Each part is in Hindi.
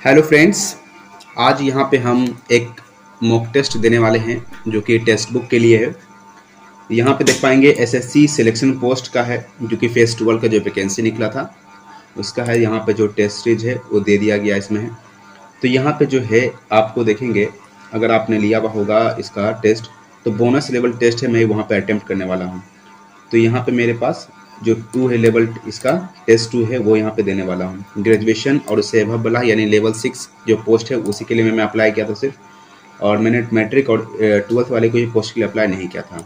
हेलो फ्रेंड्स, आज यहाँ पे हम एक मॉक टेस्ट देने वाले हैं जो कि टेक्स्ट बुक के लिए है। यहाँ पे देख पाएंगे एसएससी सिलेक्शन पोस्ट का है जो कि फेज 12 का जो वैकेंसी निकला था उसका है। यहाँ पे जो टेस्ट सीरीज है वो दे दिया गया इसमें है। तो यहाँ पे जो है आपको देखेंगे, अगर आपने लिया हुआ होगा इसका टेस्ट तो बोनस लेवल टेस्ट है, मैं वहाँ पे अटेम्प्ट करने वाला हूँ। तो यहाँ पे मेरे पास जो 2 है लेवल, इसका टेस्ट 2 है वो यहाँ पे देने वाला हूँ। ग्रेजुएशन और उससे अबव वाला यानी लेवल 6 जो पोस्ट है उसी के लिए मैं अप्लाई किया था सिर्फ, और मैंने मैट्रिक और 12th वाले को ये पोस्ट के लिए अप्लाई नहीं किया था।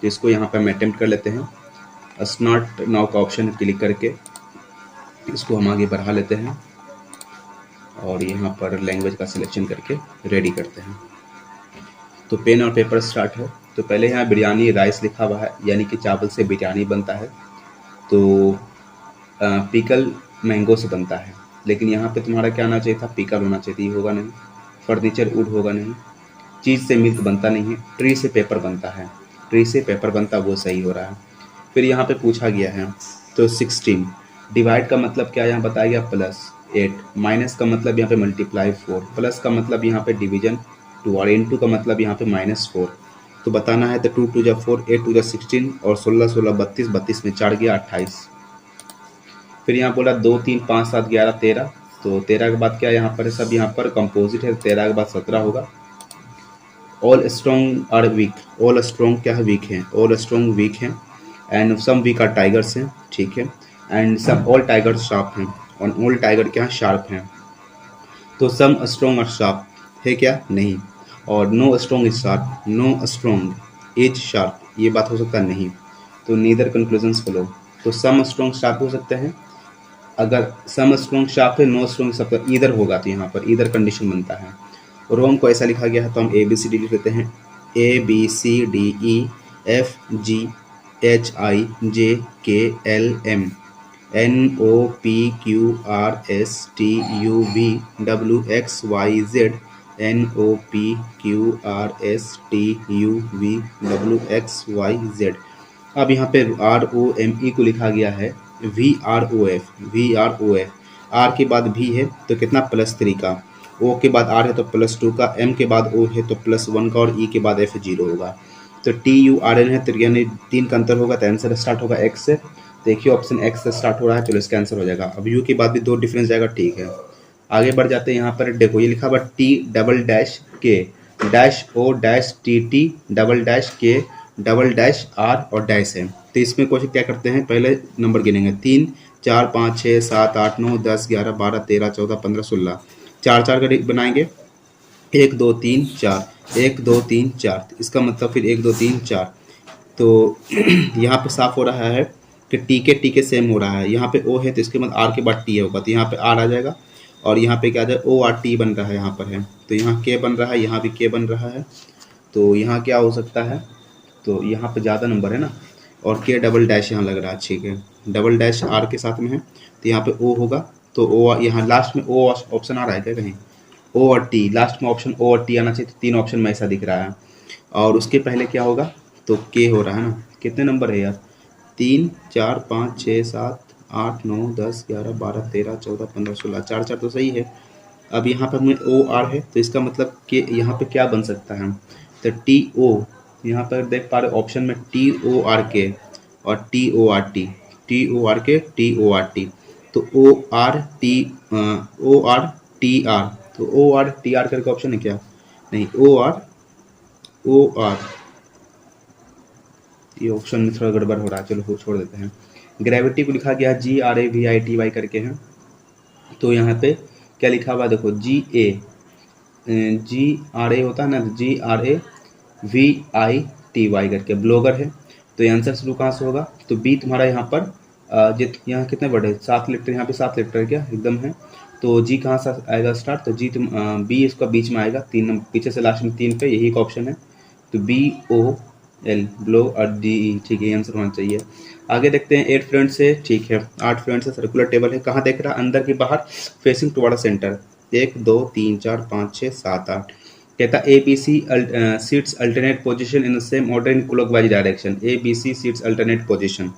तो इसको यहाँ पे हम अटेम्प्ट कर लेते हैं। स्टार्ट नाउ का ऑप्शन क्लिक करके इसको हम आगे बढ़ा लेते हैं और यहाँ पर लैंग्वेज का सिलेक्शन करके रेडी करते हैं। तो पेन और पेपर स्टार्ट है। तो पहले यहाँ बिरयानी राइस लिखा हुआ है यानी कि चावल से बिरयानी बनता है। तो पिकल मैंगो से बनता है, लेकिन यहाँ पे तुम्हारा क्या आना चाहिए था, पिकल होना चाहिए, होगा नहीं। फर्नीचर वुड होगा नहीं। चीज़ से मिल्क बनता नहीं है। ट्री से पेपर बनता है, ट्री से पेपर बनता, वो सही हो रहा है। फिर यहाँ पे पूछा गया है तो 16 डिवाइड का मतलब क्या यहाँ बताया गया, +8, माइनस का मतलब यहाँ पे मल्टीप्लाई 4, प्लस का मतलब यहाँ पे डिवीजन 2 और इनटू का मतलब यहाँ पे -4। तो बताना है तो 2 2 जा 4, 8 2 जा 16 और 16 16 32, 32 में 4 गया 28। फिर यहाँ बोला 2 3 5 7 11 13। तो 13 के बाद क्या यहाँ पर है, सब यहाँ पर कंपोजिट है। 13 के बाद 17 होगा। All strong are weak, all strong क्या है, वीक है। ऑल स्ट्रॉन्ग वीक है and some weak are tigers हैं, ठीक है। एंड सब ऑल टाइगर्स शार्प हैं और ऑल टाइगर क्या है, शार्प हैं। तो सम स्ट्रॉन्ग और शार्प है क्या, नहीं। और no strong is sharp, no strong is sharp, ये बात हो सकता नहीं। तो नीदर कंक्लूजन्स फॉलो। तो सम स्ट्रॉन्ग शार्प हो सकते हैं। अगर सम स्ट्रॉन्ग शार्प है, नो स्ट्रॉन्ग सब इधर होगा तो यहाँ पर इधर कंडीशन बनता है। रोम को ऐसा लिखा गया है तो हम ABCD लिख लेते हैं। ABCDEFGHIJKLM NOPQRSTUVWXYZ NOPQRSTUVWXYZ। अब यहाँ पे ROME को लिखा गया है VROF। आर के बाद भी है तो कितना, +3 का। ओ के बाद आर है तो +2 का। एम के बाद ओ है तो +1 का। और ई के बाद F 0 होगा। तो TURN है तो यानी 3 का अंतर होगा। तो आंसर स्टार्ट होगा X से। देखिए ऑप्शन X से स्टार्ट हो रहा है, चलो इसका आंसर हो जाएगा। अब यू के बाद भी 2 डिफरेंस जाएगा, ठीक है। आगे बढ़ जाते हैं। यहाँ पर देखो ये लिखा हुआ T_K_TT_K_R और डैश है। तो इसमें क्वेश्चन क्या करते हैं, पहले नंबर गिनेंगे 3 4 5 6 7 8 9 10 11 12 13 14 15 16, 4 4 का बनाएंगे। 1 2 3 4, 1 2 3 4, इसका मतलब फिर 1 2 3 4। तो यहाँ पे साफ हो रहा है कि टी के सेम हो रहा है। यहाँ पे ओ है तो इसके बाद आर के बाद टी होगा, तो यहाँ पे आर आ जाएगा। और यहाँ पे क्या आ जाएगा, ORT बन रहा है, यहाँ पर है तो यहाँ के बन रहा है, यहाँ भी के बन रहा है। तो यहाँ क्या हो सकता है, तो यहाँ पे ज़्यादा नंबर है ना, और के डबल डैश यहाँ लग रहा है, ठीक है। डबल डैश आर के साथ में है तो यहाँ पे ओ होगा। तो ओ यहाँ लास्ट में ओ ऑप्शन आ रहा है क्या कहीं, ओ और टी, लास्ट में ऑप्शन ओ और टी आना चाहिए। तो 3 ऑप्शन में ऐसा दिख रहा है। और उसके पहले क्या होगा, तो के हो रहा है ना। कितने नंबर है यार, 3 4 5 6 7 8 9 10 11 12 13 14 15 16, 4 4 तो सही है। अब यहाँ पर हमें OR है तो इसका मतलब कि यहाँ पे क्या बन सकता है, तो TO, यहाँ पर देख पा रहे ऑप्शन में TORK और TORT, TORK। तो ORTR, तो ORTR करके ऑप्शन है क्या, नहीं, OR, ये ऑप्शन में थोड़ा गड़बड़ हो रहा है, चलो छोड़ देते हैं। ग्रेविटी को लिखा गया GRAVITY करके है। तो यहाँ पे क्या लिखा हुआ देखो, GRA होता है ना, GRAVITY करके ब्लॉगर है। तो ये आंसर शुरू कहाँ से होगा, तो बी तुम्हारा यहाँ पर यहाँ कितने वर्ड है, 7 लेटर, यहाँ पे 7 लेटर है क्या, एकदम है। तो जी कहाँ से आएगा स्टार्ट, तो जी तुम बी इसका बीच में आएगा, 3 नंबर पीछे से लास्ट में 3 पे, यही का ऑप्शन है। तो BOL ब्लो और DE, ठीक है, आंसर होना चाहिए। आगे देखते हैं 8 फ्रेंड्स है, ठीक है, 8 फ्रेंड्स है, सर्कुलर टेबल है, कहाँ देख रहा है, अंदर के बाहर, फेसिंग टुवर्ड सेंटर। 1 2 3 4 5 6 7 8। कहता ABC seats alternate position in the same order in clockwise direction. ABC seats alternate position,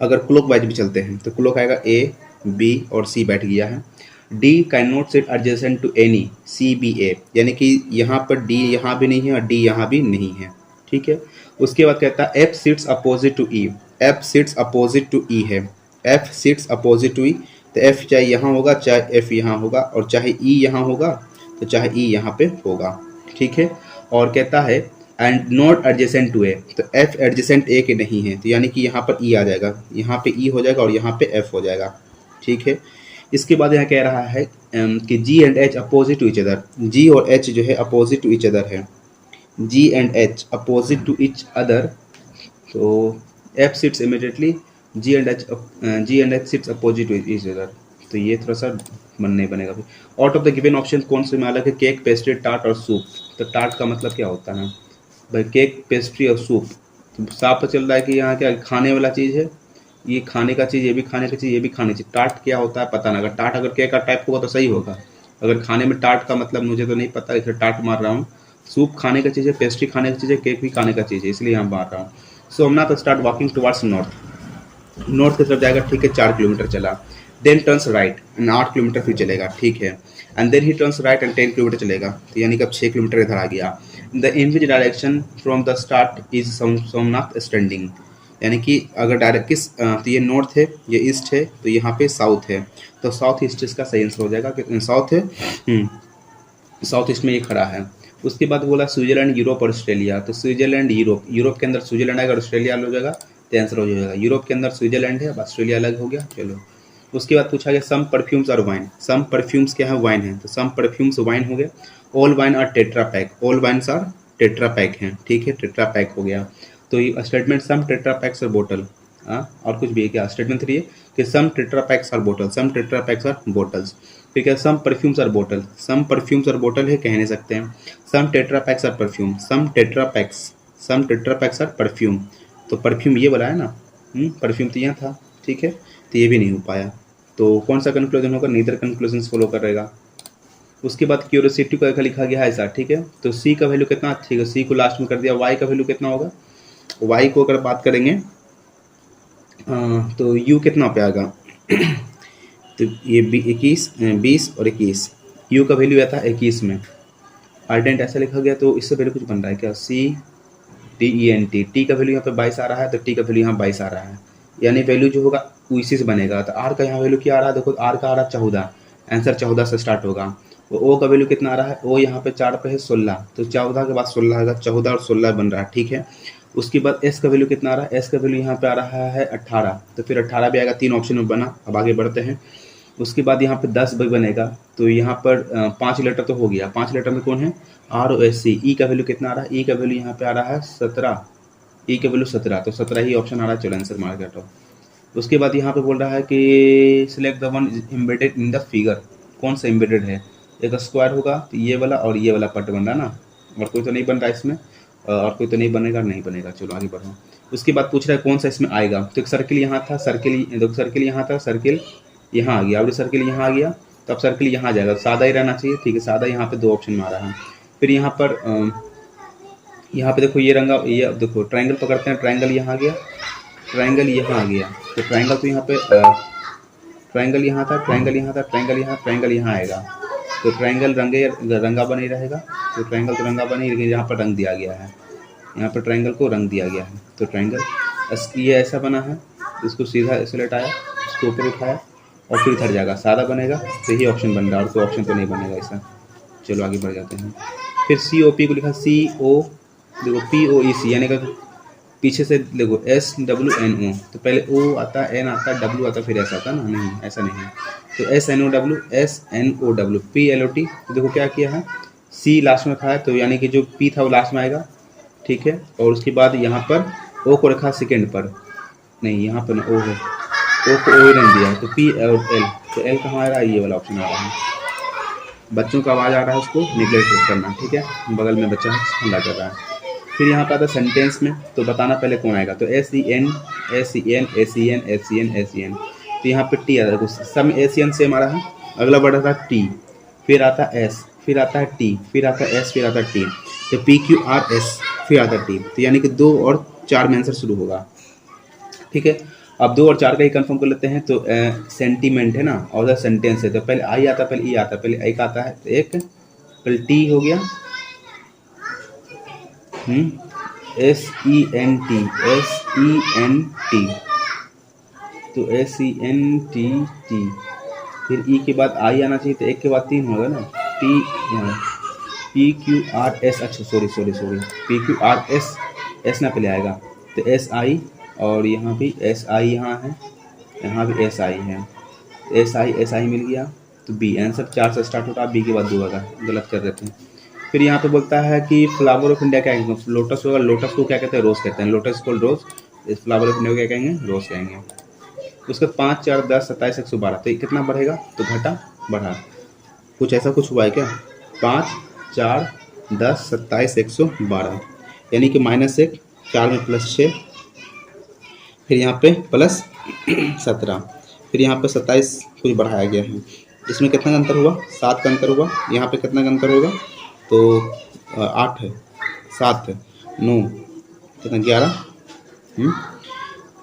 अगर क्लॉकवाइज भी चलते हैं तो क्लॉक आएगा A B और C बैठ गया है। D can not sit adjacent to any C B A, यानी कि यहाँ पर डी यहाँ भी नहीं है और डी यहाँ भी नहीं है, ठीक है। उसके बाद कहता है F sits opposite to E, F sits opposite to E है, F sits opposite to E, तो एफ चाहे यहाँ होगा चाहे एफ यहाँ होगा और चाहे ई यहाँ होगा तो चाहे ई यहाँ पे होगा, ठीक है। और कहता है एंड नॉट एडजेसेंट टू ए, तो एफ एडजेसेंट ए के नहीं है, तो यानी कि यहाँ पर ई आ जाएगा, यहाँ पे ई हो जाएगा और यहाँ पे एफ हो जाएगा, ठीक है। इसके बाद यहाँ कह रहा है कि G and H opposite to each other, G और एच जो है अपोजिट टू इच अदर है, G and H opposite to each other, तो F sits immediately G and H sits opposite to each other, तो ये थोड़ा सा मन नहीं बनेगा। Out of the given option कौन से में अलग है, केक, पेस्ट्री, टार्ट और सूप, तो टार्ट का मतलब क्या होता है भाई, केक, पेस्ट्री और सूप, तो साफ पता चल रहा है कि यहाँ क्या खाने वाला चीज़ है, ये खाने का चीज़, ये भी खाने का चीज़, ये भी खाने की चीज़। टार्ट क्या होता है पता ना, अगर टार्ट अगर केक का टाइप होगा तो सही होगा, अगर खाने में टार्ट का मतलब मुझे तो नहीं पता, इसलिए टार्ट मार रहा हूँ। सूप खाने का चीज़ है, पेस्ट्री खाने की चीज़ है, केक भी खाने का चीज़ है, इसलिए यहाँ मार रहा हूँ। So Somnath start walking towards north, north की तरफ जाएगा, ठीक है, 4 किलोमीटर चला, देन टर्न्स राइट, 8 किलोमीटर फिर चलेगा, ठीक है, and then he turns right and 10 kilometre चलेगा, तो यानी कि अब 6 किलोमीटर इधर आ गया। The in which direction from the start is Somnath standing, यानी कि अगर डायरेक्ट किस तो ये नॉर्थ है, ये ईस्ट है, तो यहाँ पे साउथ है, तो साउथ ईस्ट इसका सही आंसर हो जाएगा कि साउथ है, साउथ ईस्ट में ये खड़ा है। उसके बाद बोला स्विट्जरलैंड, यूरोप और ऑस्ट्रेलिया, तो स्विट्जरलैंड, यूरोप, यूरोप के अंदर स्विट्जरलैंड आएगा, ऑस्ट्रेलिया अलग हो जाएगा, तो आंसर हो जाएगा यूरोप के अंदर स्विट्जरलैंड है, अब ऑस्ट्रेलिया अलग हो गया, चलो। उसके बाद पूछा गया सम परफ्यूम्स और वाइन, सम परफ्यूम्स क्या है, वाइन है, तो सम परफ्यूम्स वाइन हो गया। All wine are tetra pack, all wines are tetra pack हैं, ठीक है, टेट्रा पैक हो गया। तो ये स्टेटमेंट सम टेट्रा पैक्स और बोतल, और कुछ भी है क्या, स्टेटमेंट 3 है कि सम टेट्रा पैक्स आर बोतल, सम टेट्रा पैक्स आर बोटल्स, ठीक है। सम परफ्यूम्स आर बोतल, सम परफ्यूम्स और बोतल है, कह नहीं सकते हैं। Some tetra packs are perfume, some tetra packs, some tetra packs are perfume, तो परफ्यूम ये बोला है ना, परफ्यूम तो यहाँ था, ठीक है, तो ये भी नहीं हो पाया, तो कौन सा कंक्लूजन होगा, नीदर कंक्लूजन फॉलो कर रहेगा। उसके बाद क्यूरियोसिटी को लिखा गया है ऐसा, ठीक है, तो सी का वैल्यू कितना, ठीक है, सी को लास्ट में कर दिया। वाई का वैल्यू कितना होगा, वाई को अगर बात करेंगे तो यू कितना पे आएगा तो ये 21, 20 और 21, यू का वैल्यू आता है 21 में, आर्डेंट ऐसा लिखा गया, तो इससे पहले कुछ बन रहा है क्या, CTENT, टी का वैल्यू यहाँ पे 22 आ रहा है, तो टी का वैल्यू यहाँ 22 आ रहा है, यानी वैल्यू जो होगा वो इसी से बनेगा। तो आर का यहाँ वैल्यू क्या आ रहा है, देखो आर का आ रहा है 14, आंसर 14 से स्टार्ट होगा। ओ का वैल्यू कितना आ रहा है, ओ यहाँ पे 4 पे है 16, तो 14 के बाद 16 आएगा, 14 और 16 बन रहा है, ठीक है। उसके बाद एस का वैल्यू कितना आ रहा है, एस का वैल्यू यहाँ पे आ रहा है 18, तो फिर 18 भी आएगा, 3 ऑप्शन में बना। अब आगे बढ़ते हैं। उसके बाद यहाँ पे 10 भी बनेगा, तो यहाँ पर 5 लेटर तो हो गया, 5 लेटर में कौन है, ROSC। ई का वैल्यू कितना आ रहा है, ई का वैल्यू यहाँ पे आ रहा है 17, ई का वैल्यू 17, तो 17 ही ऑप्शन आ रहा है, चलो आंसर मार के हटाओ। उसके बाद यहाँ पे बोल रहा है कि select the one embedded in the figure, कौन सा एम्बेडेड है, एक स्क्वायर होगा, तो ये वाला और ये वाला पट बन रहा है ना, और कोई तो नहीं बन रहा है इसमें, और कोई तो नहीं बनेगा, नहीं बनेगा, चलो आगे बढ़ो। उसके बाद पूछ रहा है कौन सा इसमें आएगा, तो एक सर्किल यहाँ था, सर्किल यहाँ था, सर्किल यहाँ आ गया, अब सर्किल यहाँ आ गया, तो अब सर्किल यहाँ आ जाएगा, सादा ही रहना चाहिए, ठीक है, सादा यहाँ पे 2 ऑप्शन में आ रहा है। फिर यहाँ पे देखो ये रंगा, ये देखो ट्रायंगल पकड़ते हैं, ट्रायंगल यहाँ आ गया, ट्रायंगल यहाँ आ गया, तो ट्रायंगल तो यहाँ पे ट्रायंगल यहाँ था, ट्रायंगल यहाँ था, ट्रायंगल यहाँ आएगा, तो ट्रायंगल रंगा बनी रहेगा, तो ट्रायंगल तो रंगा बनी, लेकिन यहाँ पर रंग दिया गया है, यहाँ पर ट्रायंगल को रंग दिया गया है, तो ट्रायंगल ये ऐसा बना है, इसको सीधा ऐसे लेटाया, इसको ऊपर उठाया और फिर इधर जाएगा, सादा बनेगा, तो यही ऑप्शन बन रहा है, और कोई ऑप्शन तो नहीं बनेगा ऐसा। चलो आगे बढ़ जाते हैं। फिर COP को लिखा, CO देखो POEC, यानी कि पीछे से देखो SWNO, तो पहले O आता है, N आता है, W आता है, फिर S आता है ना, नहीं ऐसा नहीं है, तो SNOW PLOT, तो देखो क्या किया है, C लास्ट में रखा है, तो यानी कि जो P था वो लास्ट में आएगा, ठीक है। और उसके बाद यहाँ पर O को रखा सेकेंड पर, नहीं यहाँ पर ना O है, O को O नहीं दिया, तो P और L, तो L कहाँ आ रहा है, ये वाला ऑप्शन आ रहा है। बच्चों का आवाज़ आ रहा है, उसको निगलेक्ट करना, ठीक है, बगल में बच्चा हल्ला कर रहा है। फिर यहाँ पर आता है सेंटेंस में, तो बताना पहले कौन आएगा, तो SEN, तो यहाँ पे T आ रहा है, सब SEN सेम आ रहा है। अगला वर्ड आता है T, फिर आता है S, फिर आता है T, फिर आता है S, फिर आता है T, तो PQRS, फिर आता है T, तो यानी कि 2 और 4 में आंसर शुरू होगा, ठीक है। अब 2 और 4 का ही कंफर्म कर लेते हैं। तो सेंटीमेंट है ना, और द सेंटेंस है, तो पहले आई आता है, पहले ई आता है, पहले एक आता है तो एक, पहले टी हो गया, S E N T, S E N T, तो S E N T T, फिर ई के बाद आई आना चाहिए, तो एक के बाद 3 होगा ना, T, P Q R S, अच्छा sorry sorry sorry, P Q R S, S ना पहले आएगा, तो एस आई, और यहाँ भी एस आई, यहाँ है, यहाँ भी एस आई है, एस आई मिल गया, तो बी, आंसर 4 से स्टार्ट होता है, बी के बाद 2 होगा, गलत कर देते हैं। फिर यहाँ पे बोलता है कि फ्लावर ऑफ इंडिया क्या कहेंगे, लोटस होगा, लोटस को क्या कहते हैं, रोज कहते हैं, लोटस को रोज, इस फ्लावर ऑफ इंडिया को क्या कहेंगे, रोज कहेंगे। उसके 5 4 10 27 112, तो ये कितना बढ़ेगा, तो घटा बढ़ा, कुछ ऐसा कुछ हुआ है क्या, 5 4 10 27 112, यानी कि -1, 4 में +6, फिर यहाँ पे +17, फिर यहाँ पे 27 कुछ बढ़ाया गया है, इसमें कितना का अंतर हुआ, 7 का अंतर हुआ, यहाँ पे कितना का अंतर होगा, तो 8 है, 7 है, 9, कितना 11,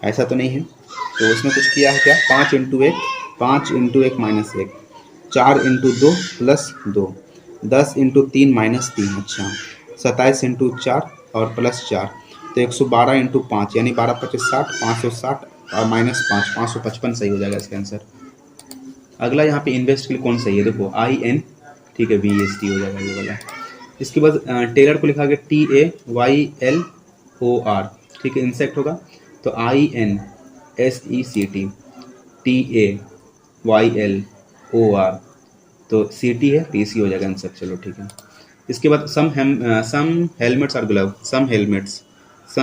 ऐसा तो नहीं है, तो उसमें कुछ किया है क्या, 5 × 1, 5 × 1 -1, 4 × 2 +2, 10 × 3 -3, अच्छा 27 × 4 और +4, तो 112 × 5, यानी 12 × 25 60, 560 और -5 555 सही हो जाएगा इसका आंसर। अगला यहाँ पे इन्वेस्ट के लिए कौन सही है, देखो IN, ठीक है, VST हो जाएगा ये वाला। इसके बाद टेलर को लिखा गया TAYLOR, ठीक है, इंसेक्ट होगा तो INSECT, TAYLOR, तो CT है, TC हो जाएगा आंसर, चलो ठीक है। इसके बाद some helmets are glove, some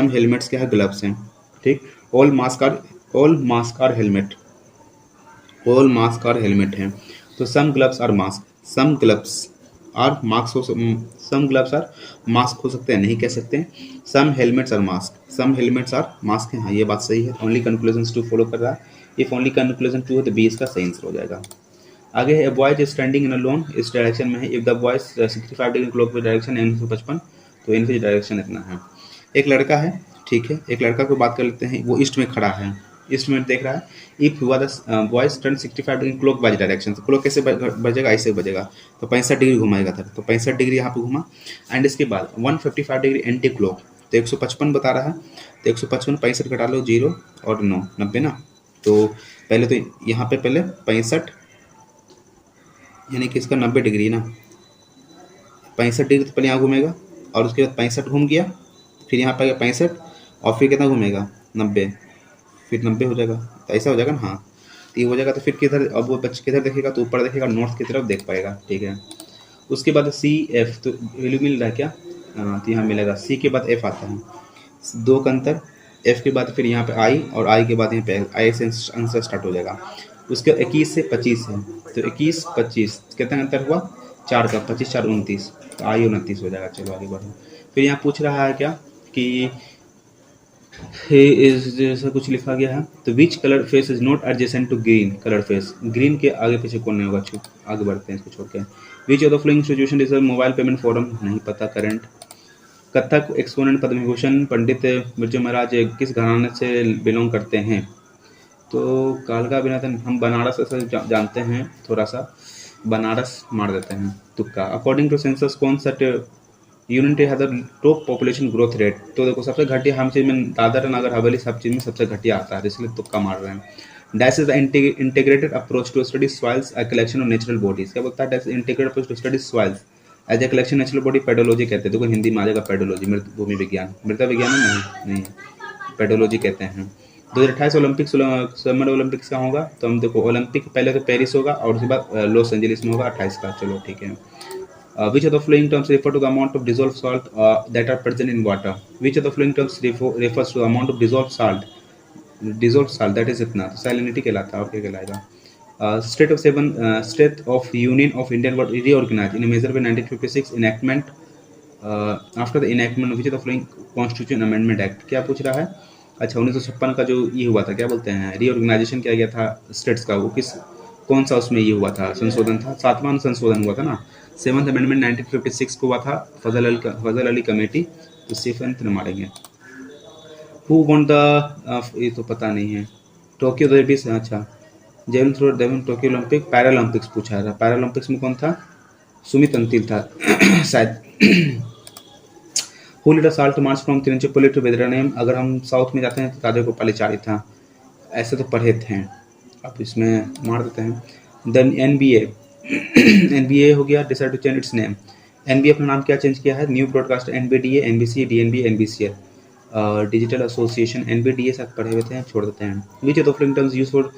helmets क्या है, ग्लव्स हैं, ठीक। All mask are helmet, all mask are helmet हैं, तो some gloves are mask, some gloves are mask हो, सम ग्लव्स आर मास्क हो सकते हैं, नहीं कह सकते हैं, some helmets are mask, some helmets are mask है, हाँ ये बात सही है, ओनली कंक्लूजन 2 फॉलो कर रहा है, इफ ओनली कंक्लूजन 2 है तो बी इसका सही आंसर हो जाएगा। आगे है boy is standing in a loan, इस डायरेक्शन में है, if the boy 65 degree clockwise direction, 155, तो इनकी डायरेक्शन इतना है। एक लड़का है, ठीक है, एक लड़का को बात कर लेते हैं, वो ईस्ट में खड़ा है, ईस्ट में देख रहा है, इफ हुआ the boys turn 65 degree clockwise direction, तो क्लॉक कैसे बजेगा, ऐसे बजेगा, तो 65 डिग्री घुमाएगा था, तो 65 डिग्री यहाँ पे घुमा, एंड इसके बाद 155 डिग्री एंटी क्लॉक, तो 155 बता रहा है, तो 155 65 घटा लो, 0 और 9 90 ना, तो पहले तो यहाँ पे पहले 65, यानी कि इसका 90 डिग्री ना, 65 डिग्री तो पहले यहाँ घूमेगा, और उसके बाद 65 घूम गया, फिर यहाँ पे आ गया 65, और फिर कितना घूमेगा, 90, फिर 90 हो जाएगा, तो ऐसा हो जाएगा ना, हाँ, तो ये हो जाएगा, तो फिर किधर, अब वो बच्चे किधर देखेगा, तो ऊपर देखेगा, नॉर्थ की तरफ देख पाएगा, ठीक है। उसके बाद CF, तो वैल्यू मिल रहा है क्या, तो यहाँ मिलेगा, C के बाद F आता है, 2 का अंतर, F के बाद फिर यहाँ पे I, और I के बाद यहाँ पे I से आंसर स्टार्ट हो जाएगा। उसके 21 से 25 है, तो 21 25 कितना अंतर हुआ, 4 का, 25 4 29, तो I 29 हो जाएगा। चलो आगे बढ़ो। फिर यहाँ पूछ रहा है क्या कि जैसा कुछ लिखा गया है, तो which colour face is not adjacent to green colour face, green के आगे पीछे कौन नहीं होगा, आगे बढ़ते हैं इसको छोड़ के। Which of the following institution is a mobile payment forum, नहीं पता, करंट। कथक एक्सपोनेंट पद्म विभूषण पंडित बिरजू महाराज किस घराने से बिलोंग करते हैं, तो कालका बिनाथन, हम बनारस से जानते हैं, थोड़ा सा बनारस मार देते हैं तुक्का। अकॉर्डिंग टू सेंसस कौन सा यूनिट है the top population growth rate, तो देखो सबसे घटिया हम चीज़ में दादर नगर हवेली सब चीज़ में सबसे घटिया आता है, इसलिए तुक्का मार रहे हैं। Dash is the integrated approach to study soils a collection of natural bodies, क्या बोलता है, dash integrated approach to study soils as a collection natural body, pedology कहते हैं, देखो हिंदी में आ जाएगा पेडोलॉजी, भूमि विज्ञान, मृदा विज्ञान नहीं, पेडोलॉजी कहते हैं। 2028 ओलंपिक समर ओलंपिक्स का होगा, तो हम देखो ओलंपिक पहले तो पेरिस होगा, और उसके बाद लॉस एंजलिस में होगा 28 का, चलो ठीक है। Which of the following terms refer to the amount of dissolved salt that are present in water? Which of the following terms refers to the amount of dissolved salt that is इतना, तो salinity कहलाता है, और क्या कहलाएगा। State of Union of Indian was reorganized in a measure by 1956 enactment. After the enactment of which of the following Constitution Amendment Act, क्या पूछ रहा है, अच्छा 1956 का जो ये हुआ था, क्या बोलते हैं, रीऑर्गेनाइजेशन किया गया था स्टेट्स का, वो कौन सा उसमें ये हुआ था, संशोधन था, 7वां संशोधन हुआ था ना, 7th अमेंडमेंट 1956 को हुआ था, फजल अली कमेटी, तो 7th मारेंगे। हु वॉन्ट द, ये तो पता नहीं है, टोक्यो 2020, अच्छा। जेवलिन थ्रो डेवन टोक्यो ओलंपिक, पैरालंपिक्स पूछा था। पैरालंपिक्स में कौन था? सुमित अंतिल था शायद। Who led salt march from Tiruchirappalli to Vedaranyam, अगर हम साउथ में जाते हैं तो राजागोपालाचारी था। ऐसे तो पढ़े थे। अब इसमें मार देते हैं। देन NBA, NBA हो गया, decide to change its name. NBA अपना नाम क्या चेंज किया है? New broadcast, NBDA, NBC, DNB, NBCL। Digital association, NBDA शायद पढ़े हुए थे, छोड़ देते हैं। Which of the following terms use for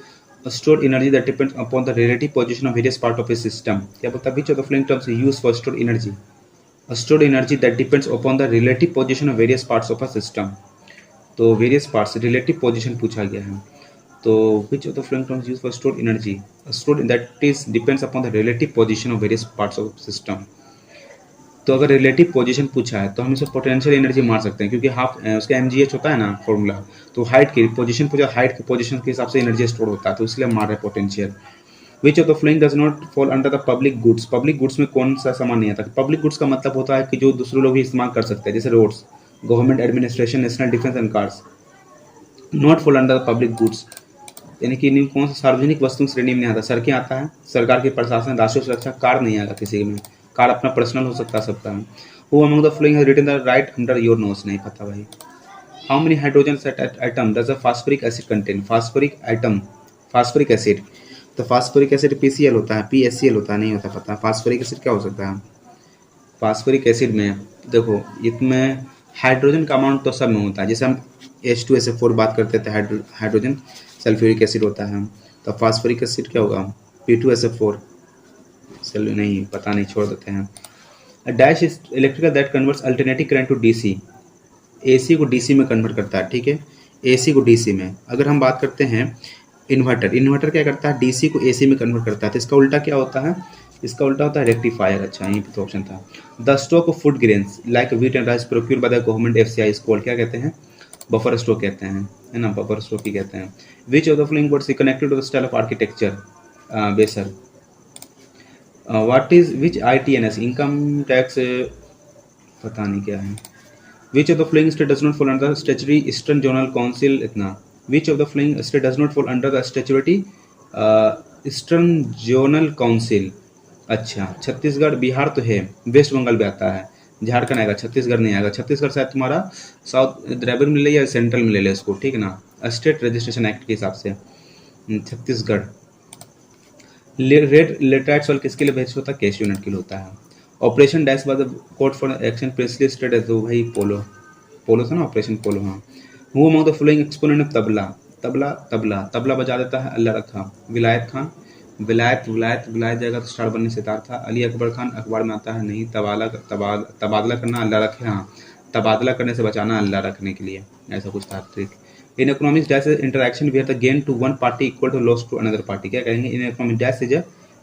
stored energy that depends upon the relative position of various part of a system। क्या बोलता है? Which of the following terms use for stored energy? stored energy that depends upon the relative position of various parts of a system। तो वेरियस पार्ट्स, रिलेटिव पोजीशन पूछा गया है। तो विच of the following terms use for stored energy? Stored that is depends upon the relative position of various parts of system. तो अगर रिलेटिव पोजीशन पूछा है तो हम इसे पोटेंशियल एनर्जी मार सकते हैं, क्योंकि हाफ उसका mgh होता है ना फॉर्मूला। तो हाइट की पोजीशन पूछा, हाइट के पोजीशन के हिसाब से एनर्जी स्टोर होता है, तो इसलिए हम मार रहे हैं potential. Which of the following does not fall under the public goods? Public goods में कौन सा सामान नहीं आता? पब्लिक गुड्स का मतलब होता है कि जो दूसरे लोग भी इस्तेमाल कर सकते हैं, जैसे roads, government administration, national defence and cars. Not fall under the public goods यानी कि इन्हीं कौन सा सार्वजनिक वस्तु श्रेणी में नहीं आता? सड़कें आता है, सरकार के प्रशासन, राष्ट्रीय सुरक्षा। कार नहीं आएगा किसी में, कार अपना पर्सनल हो सकता है सबका है। Who among the following has written the right under your nose? नहीं पता भाई। How many hydrogen atom does a phosphoric acid contain? Phosphoric atom, phosphoric acid, तो फास्फोरिक एसिड PCl होता है, PHCl होता है, नहीं होता पता। फास्फोरिक एसिड क्या हो सकता है? फास्फोरिक एसिड में देखो, इसमें हाइड्रोजन का अमाउंट तो सब में होता है। जैसे हम H2SO4 बात करते थे, हाइड्रोजन सल्फ्यूरिक एसिड होता है। तो फास्फोरिक एसिड क्या होगा? P2SO4। चलो नहीं पता, नहीं, छोड़ देते हैं। Dash is electrical that converts alternating current to DC। AC को DC में कन्वर्ट करता है, ठीक है। AC को DC में। अगर हम बात करते हैं इन्वर्टर, इन्वर्टर क्या करता है? DC को AC में कन्वर्ट करता है। तो इसका उल्टा क्या होता है? इसका उल्टा होता है रेक्टिफायर। अच्छा, यहीं पे तो ऑप्शन था। The stock of food grains like wheat and rice procure by the government FCI is called, क्या कहते हैं? बफर स्टॉक कहते हैं, है ना, बफर स्टॉक ही कहते हैं। Which of the following words is connected to the style of architecture? बेसर। What is which ITNS income tax, पता नहीं क्या है। Which of the following state does not fall under the statutory eastern zonal council? इतना। Which of the following state does not fall under the statutory eastern zonal council? अच्छा, छत्तीसगढ़, बिहार तो है, वेस्ट बंगाल भी आता है, झारखंड आएगा, छत्तीसगढ़ नहीं आएगा। छत्तीसगढ़ शायद तुम्हारा साउथ ड्राइवर में ले या सेंट्रल में ले ले इसको, ठीक है ना, स्टेट रजिस्ट्रेशन एक्ट के हिसाब से। छत्तीसगढ़। रेड लेटराइट सॉइल किसके लिए बेस्ट होता है? कैश यूनिट के लिए होता है। Operation dash by the court for action princely state है, तो भाई पोलो, पोलो था ना, ऑपरेशन पोलो। हाँ। Who among the following exponent of tabla? Tabla, tabla, tabla बजा देता है अल्लाह रखा। विलायत खान, विलायत, विलायत, विलायत जाएगा तो स्टार बनने से तार था। अली अकबर खान, अखबार में आता है, नहीं। तबादला करना अल्लाह रखे, हाँ, तबादला करने से बचाना अल्लाह रखने के लिए, ऐसा कुछ था trick. In economics dash interaction where the gain to one party equal to loss to another party, क्या कहेंगे? In economic dash is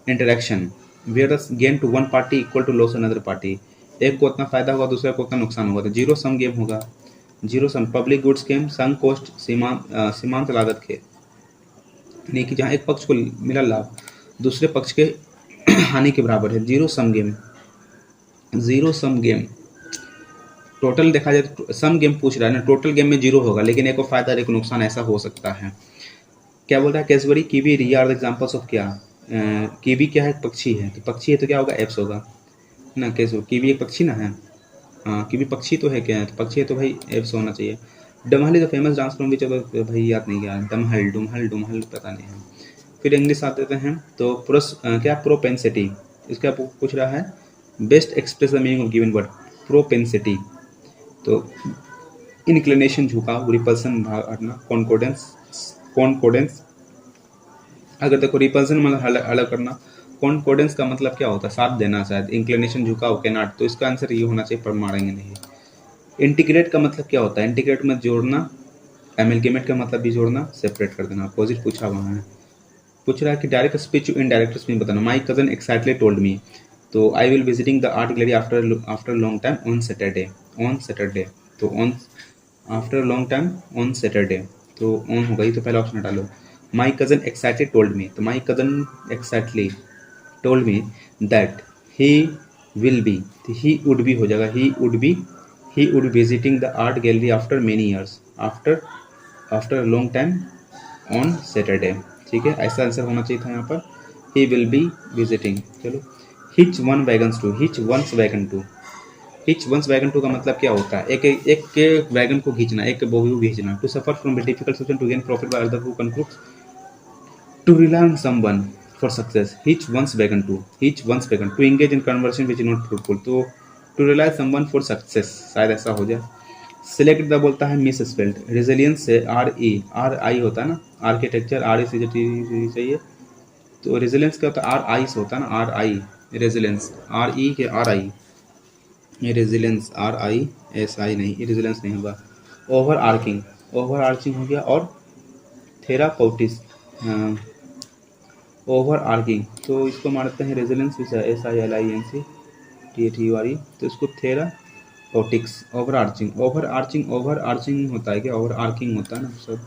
interaction where the gain to one party equal to loss another party. एक को उतना फायदा होगा, दूसरे को उतना नुकसान होगा, तो जीरो सम गेम होगा। Zero sum. Public goods game, sunk cost, सीमांत लागत के, यानी कि जहाँ एक पक्ष को मिला लाभ दूसरे पक्ष के हानि के बराबर है। Zero sum game, zero sum game. Total देखा जाए तो सम गेम पूछ रहा है ना, टोटल गेम में जीरो होगा, लेकिन एक को फायदा एक को नुकसान, ऐसा हो सकता है। क्या बोल रहा है? Cassowary, kiwi, rhea are the examples of क्या? कीवी क्या है? पक्षी है, तो पक्षी है तो क्या होगा? एप्स होगा ना। कैसे? कीवी एक पक्षी ना है, हाँ, कीवी पक्षी तो है, क्या है? तो पक्षी है तो भाई एप्स होना चाहिए। Dumhal is the famous dance from which, भाई याद नहीं गया। डमहल, डुमहल, डुमहल पता नहीं है। फिर इंग्लिश आ देते हैं, तो क्या प्रोपेंसिटी, इसका पूछ रहा है best express the meaning of given word. Propensity तो इनक्लिनेशन, झुकाव, रिपल्सन हटना, कॉन्कोडेंस, कॉन्कोडेंस। अगर देखो रिपल्सन मतलब अलग करना, कॉन्कोडेंस का मतलब क्या होता है? साथ देना शायद। इंक्लिनेशन, झुकाव, कैनॉट, तो इसका आंसर ये होना चाहिए, पर मारेंगे नहीं। इंटीग्रेट का मतलब क्या होता है? इंटीग्रेट में जोड़ना, एमलगेमेट का मतलब भी जोड़ना, सेपरेट कर देना। अपोजिट पूछा वहाँ है। पूछ रहा है कि डायरेक्ट स्पीच इनडायरेक्ट स्पीच बताना। माई कजन एक्साइटली टोल्ड मी, तो I will visiting the art gallery after long time on Saturday, on Saturday, तो on after long time on Saturday, तो ऑन हो गई, तो पहला ऑप्शन हटा लो। माई कजन एक्साइटली टोल्ड मी, तो my cousin excitedly told me that he will be, he would be हो जाएगा, he would visiting the art gallery after many years, after long time on Saturday. ठीक है, ऐसा आंसर होना चाहिए था यहाँ पर। He will be visiting. चलो, hitch one wagon to, hitch once wagon to. Hitch once wagon to का मतलब क्या होता है? एक वैगन को खींचना, एक बोगी को खींचना। To suffer from difficult situation to gain profit by other who concludes to rely on someone for success. Each one's begun to. Each one's begun to engage in conversation which is not fruitful. तो to rely someone for success शायद ऐसा हो जाए। Select द बोलता है मिस स्पेल्ड। रेजिलियंस से RI होता है ना, आर्किटेक्चर RE से चाहिए, तो रेजिलियंस क्या होता है? RI से होता है ना, RI रेजिलियंस, RE के RI, रेजिलियंस RISI नहीं, रेजिलियंस नहीं होगा। ओवर आर्किंग, ओवर आर्चिंग हो गया। और थेरापौटिस, ओवर आर्किंग, तो इसको मारते हैं रेजिलेंस SILINC THEORY, तो इसको therapeutics. Overarching, overarching, overarching होता है क्या? ओवर आर्किंग होता है ना सब।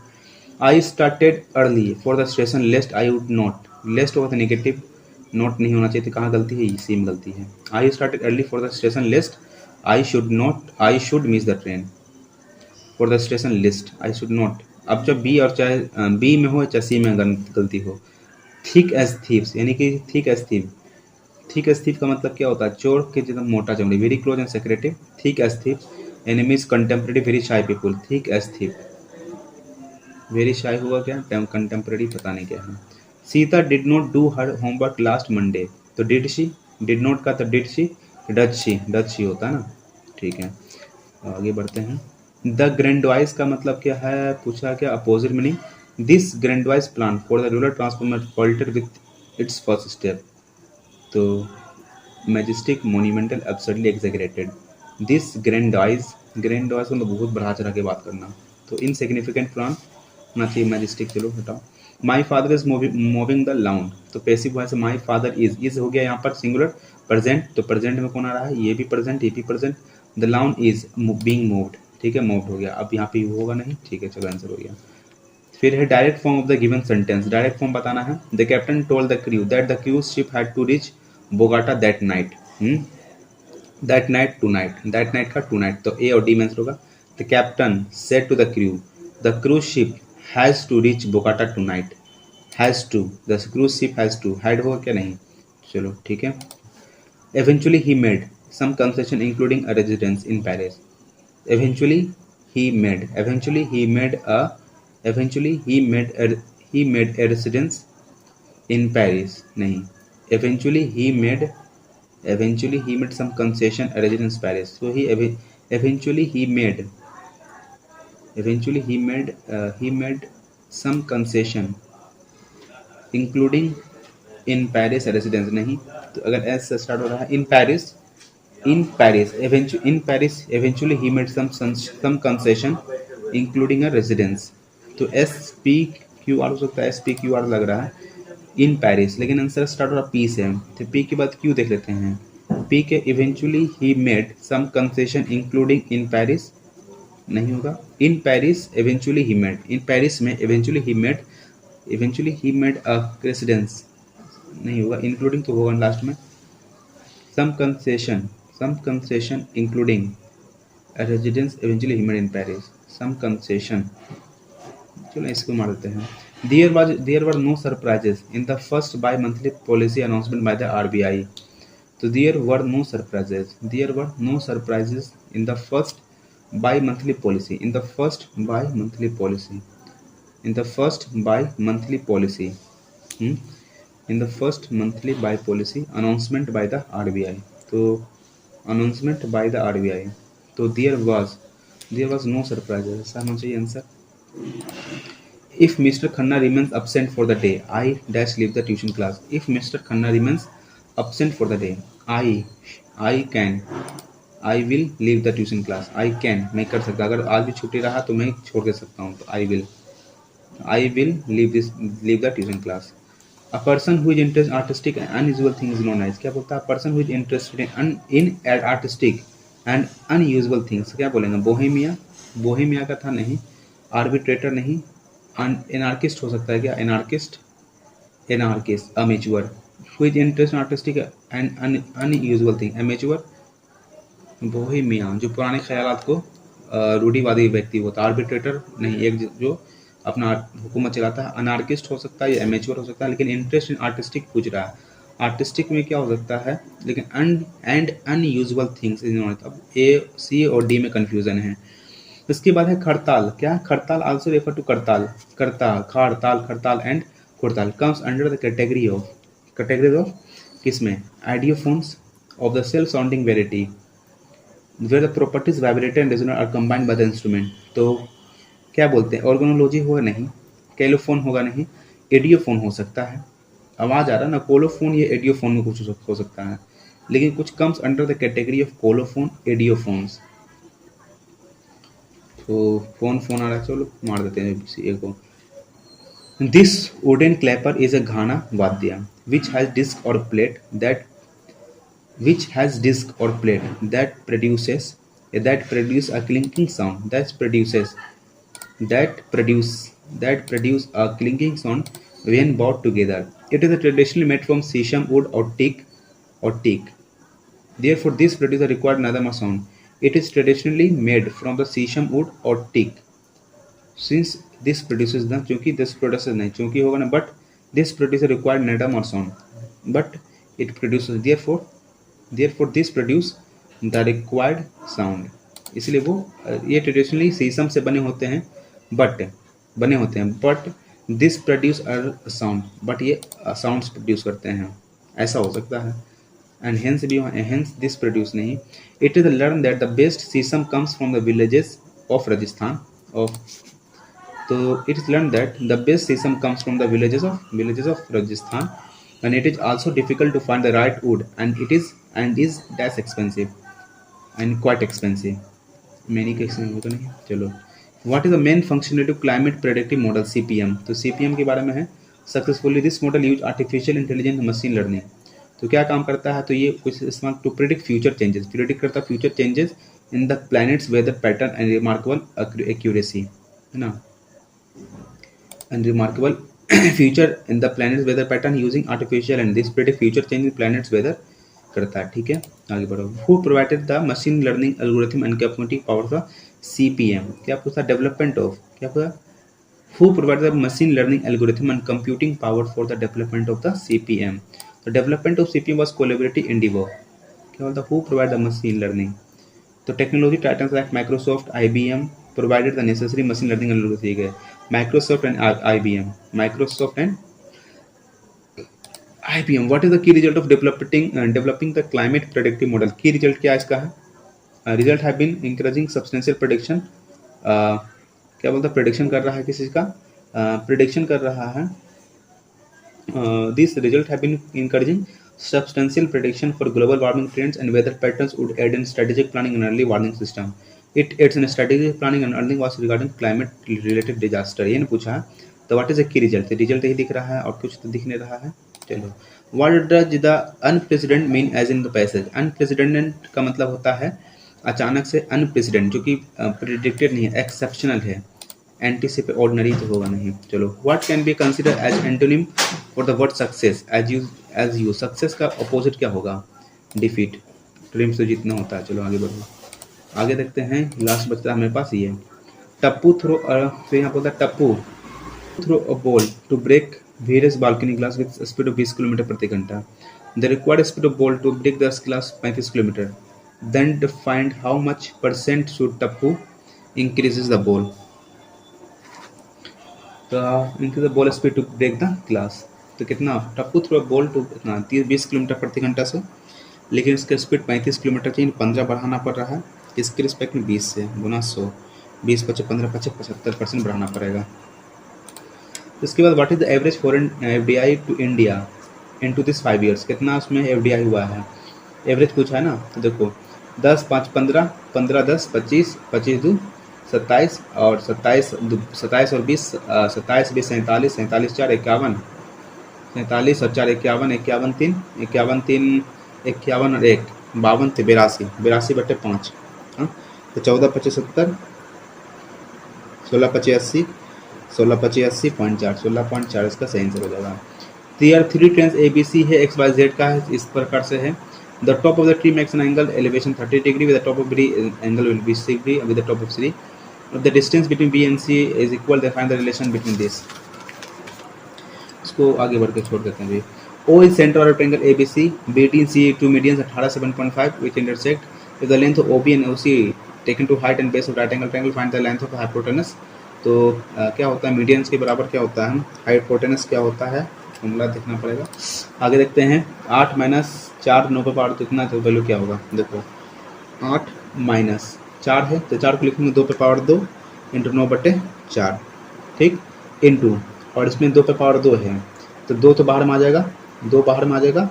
I started early for the station lest I would not, lest होगा तो नेगेटिव, नॉट नहीं होना चाहिए। तो कहाँ गलती है? इसी में गलती है। I started early for the station lest I should not, I should miss the train. For the station list I should not. अब जब बी और चाहे बी में हो चाहे सी में गलती हो। थिक एज थीव्स, यानी कि thick as thief, thick as thief का मतलब क्या होता है? चोर के जितना मोटा चमड़ी। Very close and secretive, thick as thieve. Enemies contemporary, very shy people, thick as thieve. Very shy हुआ क्या? कंटेम्प्रेरी पता नहीं क्या है। Sita did not do her homework last Monday, तो डिड शी, डिड नॉट का तो डिड शी, डच शी होता है ना। ठीक है, आगे बढ़ते हैं। द ग्रैंडवाइज का मतलब क्या है? पूछा क्या? Opposite meaning. This grandiose plan for the rural transformer faulted with its first step, तो majestic, monumental, absurdly exaggerated. This grandiose, grandiose मतलब बहुत बढ़ा चढ़ा के बात करना, तो इनसिग्निफिकेंट प्लान होना चाहिए मैजेस्टिक। चलो हटाओ। My father is moving the lawn, तो passive voice my father is हो गया यहाँ पर सिंगुलर प्रेजेंट, तो प्रेजेंट में कौन आ रहा है? ये भी प्रेजेंट, ये भी present. The lawn is being moved, ठीक है, मूव्ड हो गया। अब यहाँ पे होगा नहीं, ठीक है, चलो आंसर हो गया। फिर है direct form of the given sentence, direct form बताना है। The captain told the crew that the cruise ship had to reach Bogota that night. That night, tonight, that night का टू नाइट, तो ए और डी में आंसर होगा। The captain said to the cruise ship has to reach Bogota tonight. Has to, the cruise ship has to, had होगा क्या? नहीं। चलो ठीक है। Eventually he made some concession including a residence in Paris. Eventually eventually he made a, eventually he made a residence in Paris. नहीं, eventually he made some concession a residence Paris. So eventually he made some concession including in Paris residence. नहीं, तो अगर एस से स्टार्ट हो रहा है, in Paris eventually he made some concession including a residence, तो SPQR हो सकता है, SPQR लग रहा है इन पेरिस, लेकिन आंसर स्टार्ट हो रहा पी से, तो पी के बाद क्यू देख लेते हैं। पी के eventually he made some concession including in Paris नहीं होगा। In Paris eventually he made, in Paris में eventually he made a residence नहीं होगा। इंक्लूडिंग तो होगा लास्ट में। Some concession including residence eventually he made in Paris, some concession. चलो इसको मार देते हैं। There were no surprises in the first bimonthly policy announcement by the RBI, तो there were no surprises in the first bimonthly policy, in the first bimonthly policy, in the first bimonthly policy, in the first monthly by policy announcement by the RBI, तो announcement by the RBI, तो there was no surprise, ऐसा होना चाहिए answer. if Mr. Khanna remains absent for the day I dash leave the tuition class, if Mr. Khanna remains absent for the day I will leave the tuition class, I can मैं कर सकता, अगर आज भी छुट्टी रहा तो मैं छोड़ दे सकता हूँ, तो I will leave the tuition class। A person who is interested in artistic and unusual things is known as, क्या बोलता है? person who is interested in artistic and unusual things क्या बोलेंगे? बोहेमिया का था नहीं, आर्बिट्रेटर नहीं, एनार्किस्ट हो सकता है क्या? Anarchist amateur, who is interested in artistic and unusual thing, amateur. Bohemia जो पुराने ख्यालात को रूढ़िवादी व्यक्ति होता है। आर्बिट्रेटर नहीं, एक जो अपना हुकूमत चलाता है। अनार्किस्ट हो सकता है या एमेच्योर हो सकता है, लेकिन इंटरेस्ट इन आर्टिस्टिक पूछ रहा है। आर्टिस्टिक में क्या हो सकता है, लेकिन and unusual things is not. अब ए सी और डी में कंफ्यूजन है। इसके बाद है खड़ताल। क्या खड़ताल आल्सो रेफर टू करताल, करता खाड़ताल खड़ताल एंड खुड़ताल comes under the category of किसमें, idiophones of the self sounding variety where the properties vibrator and resonator are combined by the instrument. तो क्या बोलते हैं, ऑर्गेनोलॉजी होगा नहीं, कैलोफोन होगा नहीं, एडियोफोन हो सकता है। आवाज आ रहा है ना, कोलोफोन या एडियोफोन में कुछ हो सकता है, लेकिन कुछ comes under the category of colophon idiophones. तो फोन आ रहा है, चलो मार देते हैं एक को। This wooden clapper is a ghana vadya which has disc or plate that produce a clinking sound that produce a clinking sound when brought together. It is traditionally made from sesame wood or teak. Therefore, this produces a required nadama sound. It is traditionally made from the sesame wood or teak. Since this produces the chunky, this produces नहीं chunky होगा ना, but this produces required nadama sound. But it produces therefore this produce the required sound. इसलिए वो ये ट्रेडिशनली शीशम से बने होते हैं but this produce a sound, but ये साउंड्स प्रोड्यूस करते हैं, ऐसा हो सकता है। एंड हेंस भी हेंस दिस प्रोड्यूस नहीं। It is learn that the best sheesham comes from the villages of Rajasthan तो it is learned that the best sesame comes from the villages of Rajasthan, and it is also difficult to find the right wood, and is dash expensive and quite expensive. Many cases में तो नहीं। चलो, what is the main functionality of climate predictive model CPM? तो CPM के बारे में है, successfully this model use artificial intelligence machine learning। तो क्या काम करता है, तो ये कुछ इस्तेमाल to predict future changes, predict करता है future changes in the planets weather pattern and remarkable accuracy, है ना, and remarkable feature in the planet's weather pattern using artificial and this predict future change in planet's weather करता है। ठीक है, आगे बढ़ो। Who provided the machine learning algorithm and computing power for CPM? क्या पूछा, डेवलपमेंट ऑफ, क्या पूछा, Who provided the machine learning algorithm and computing power for the development of the CPM? The development of CPM was collaborative endeavor। क्या बोलता, Who provided the machine learning? तो technology titans like Microsoft IBM provided the necessary machine learning algorithm दिए गए। Microsoft and IBM, What is the key result of developing the climate predictive model? Key result क्या इसका है, result have been encouraging substantial prediction, क्या बोलता है, prediction कर रहा है किसी का, prediction कर रहा है, these result have been encouraging substantial prediction for global warming trends and weather patterns would aid in strategic planning and early warning system. It aids in strategic planning and early was regarding climate related disaster। ये ने पूछा, तो what is the key result, result यही दिख रहा है और कुछ तो दिख नहीं रहा है। चलो, what does the unprecedented mean as in the passage? Unprecedented का मतलब होता है अचानक से, अनप्रेसिडेंट जो कि प्रेडिक्टेड नहीं है, एक्सेप्शनल है, एंटीसिपेट, ऑर्डिनरी तो होगा नहीं। चलो, what can be consider as antonym for the word success? As you success का अपोजिट क्या होगा, डिफीट, ड्रीम्स से जीतना होता है। चलो आगे बढ़ो, आगे देखते हैं, लास्ट बचता है हमारे पास ये टप्पू थ्रो। तो यहाँ बोलता है Tappu throw a ball to break various balcony glass with speed of 20 kilometre प्रति घंटा। The required speed of ball to break the glass 35 kilometre. Then find how much percent should Tappu increases the ball, increase the ball speed to break the glass. तो कितना, Tappu throw a ball to इतना 20 किलोमीटर प्रति घंटा से, लेकिन इसका स्पीड 35 किलोमीटर चाहिए, 15 बढ़ाना पड़ रहा है, इसके रिस्पेक्ट में 20 से गुना 100, 20 पचे 15 पचे 75% बढ़ाना पड़ेगा। इसके बाद what is the average foreign FDI to India into this 5 years? कितना उसमें FDI हुआ है, एवरेज पूछा है ना। तो देखो 10 5 15, 15 10 25, 25 2 27 और 27 और 20, 27 20 47, 47 4 51, 47 और 4 51, 51 3 51 3 51 और 1 52 थे 82, 82/5, तो 14 25 70, 16 25 80, 16 25 80.4, 16.4 इसका सही आंसर हो जाएगा। There 3 ट्रेन्स ABC है, XYZ का है, इस प्रकार से है। The top of the tree makes an angle elevation 30 degree with the top of tree angle will be 60 degree with the top of tree the distance between B and C is equal, they find the relation between this. इसको आगे बढ़ के छोड़ देते हैं जी। O is center of rectangle ABC, BD and CE two medians 18 7.5 which intersect. If the length of OB and OC taken to height and base of right angle triangle, find the length of hypotenuse. तो क्या होता है मीडियंस के बराबर क्या होता है, हाइपोटेनस क्या होता है, फॉर्मूला देखना पड़ेगा। आगे देखते हैं 8 माइनस 4 9 पे पावर कितना, तो वैल्यू क्या होगा, देखो 8 माइनस 4 है तो 4 को लिखेंगे 2 पे पावर 2 इंटू 9/4, ठीक, इंटू, और इसमें 2 पे पावर 2 है तो 2 तो बाहर में आ जाएगा, 2 बाहर में आ जाएगा,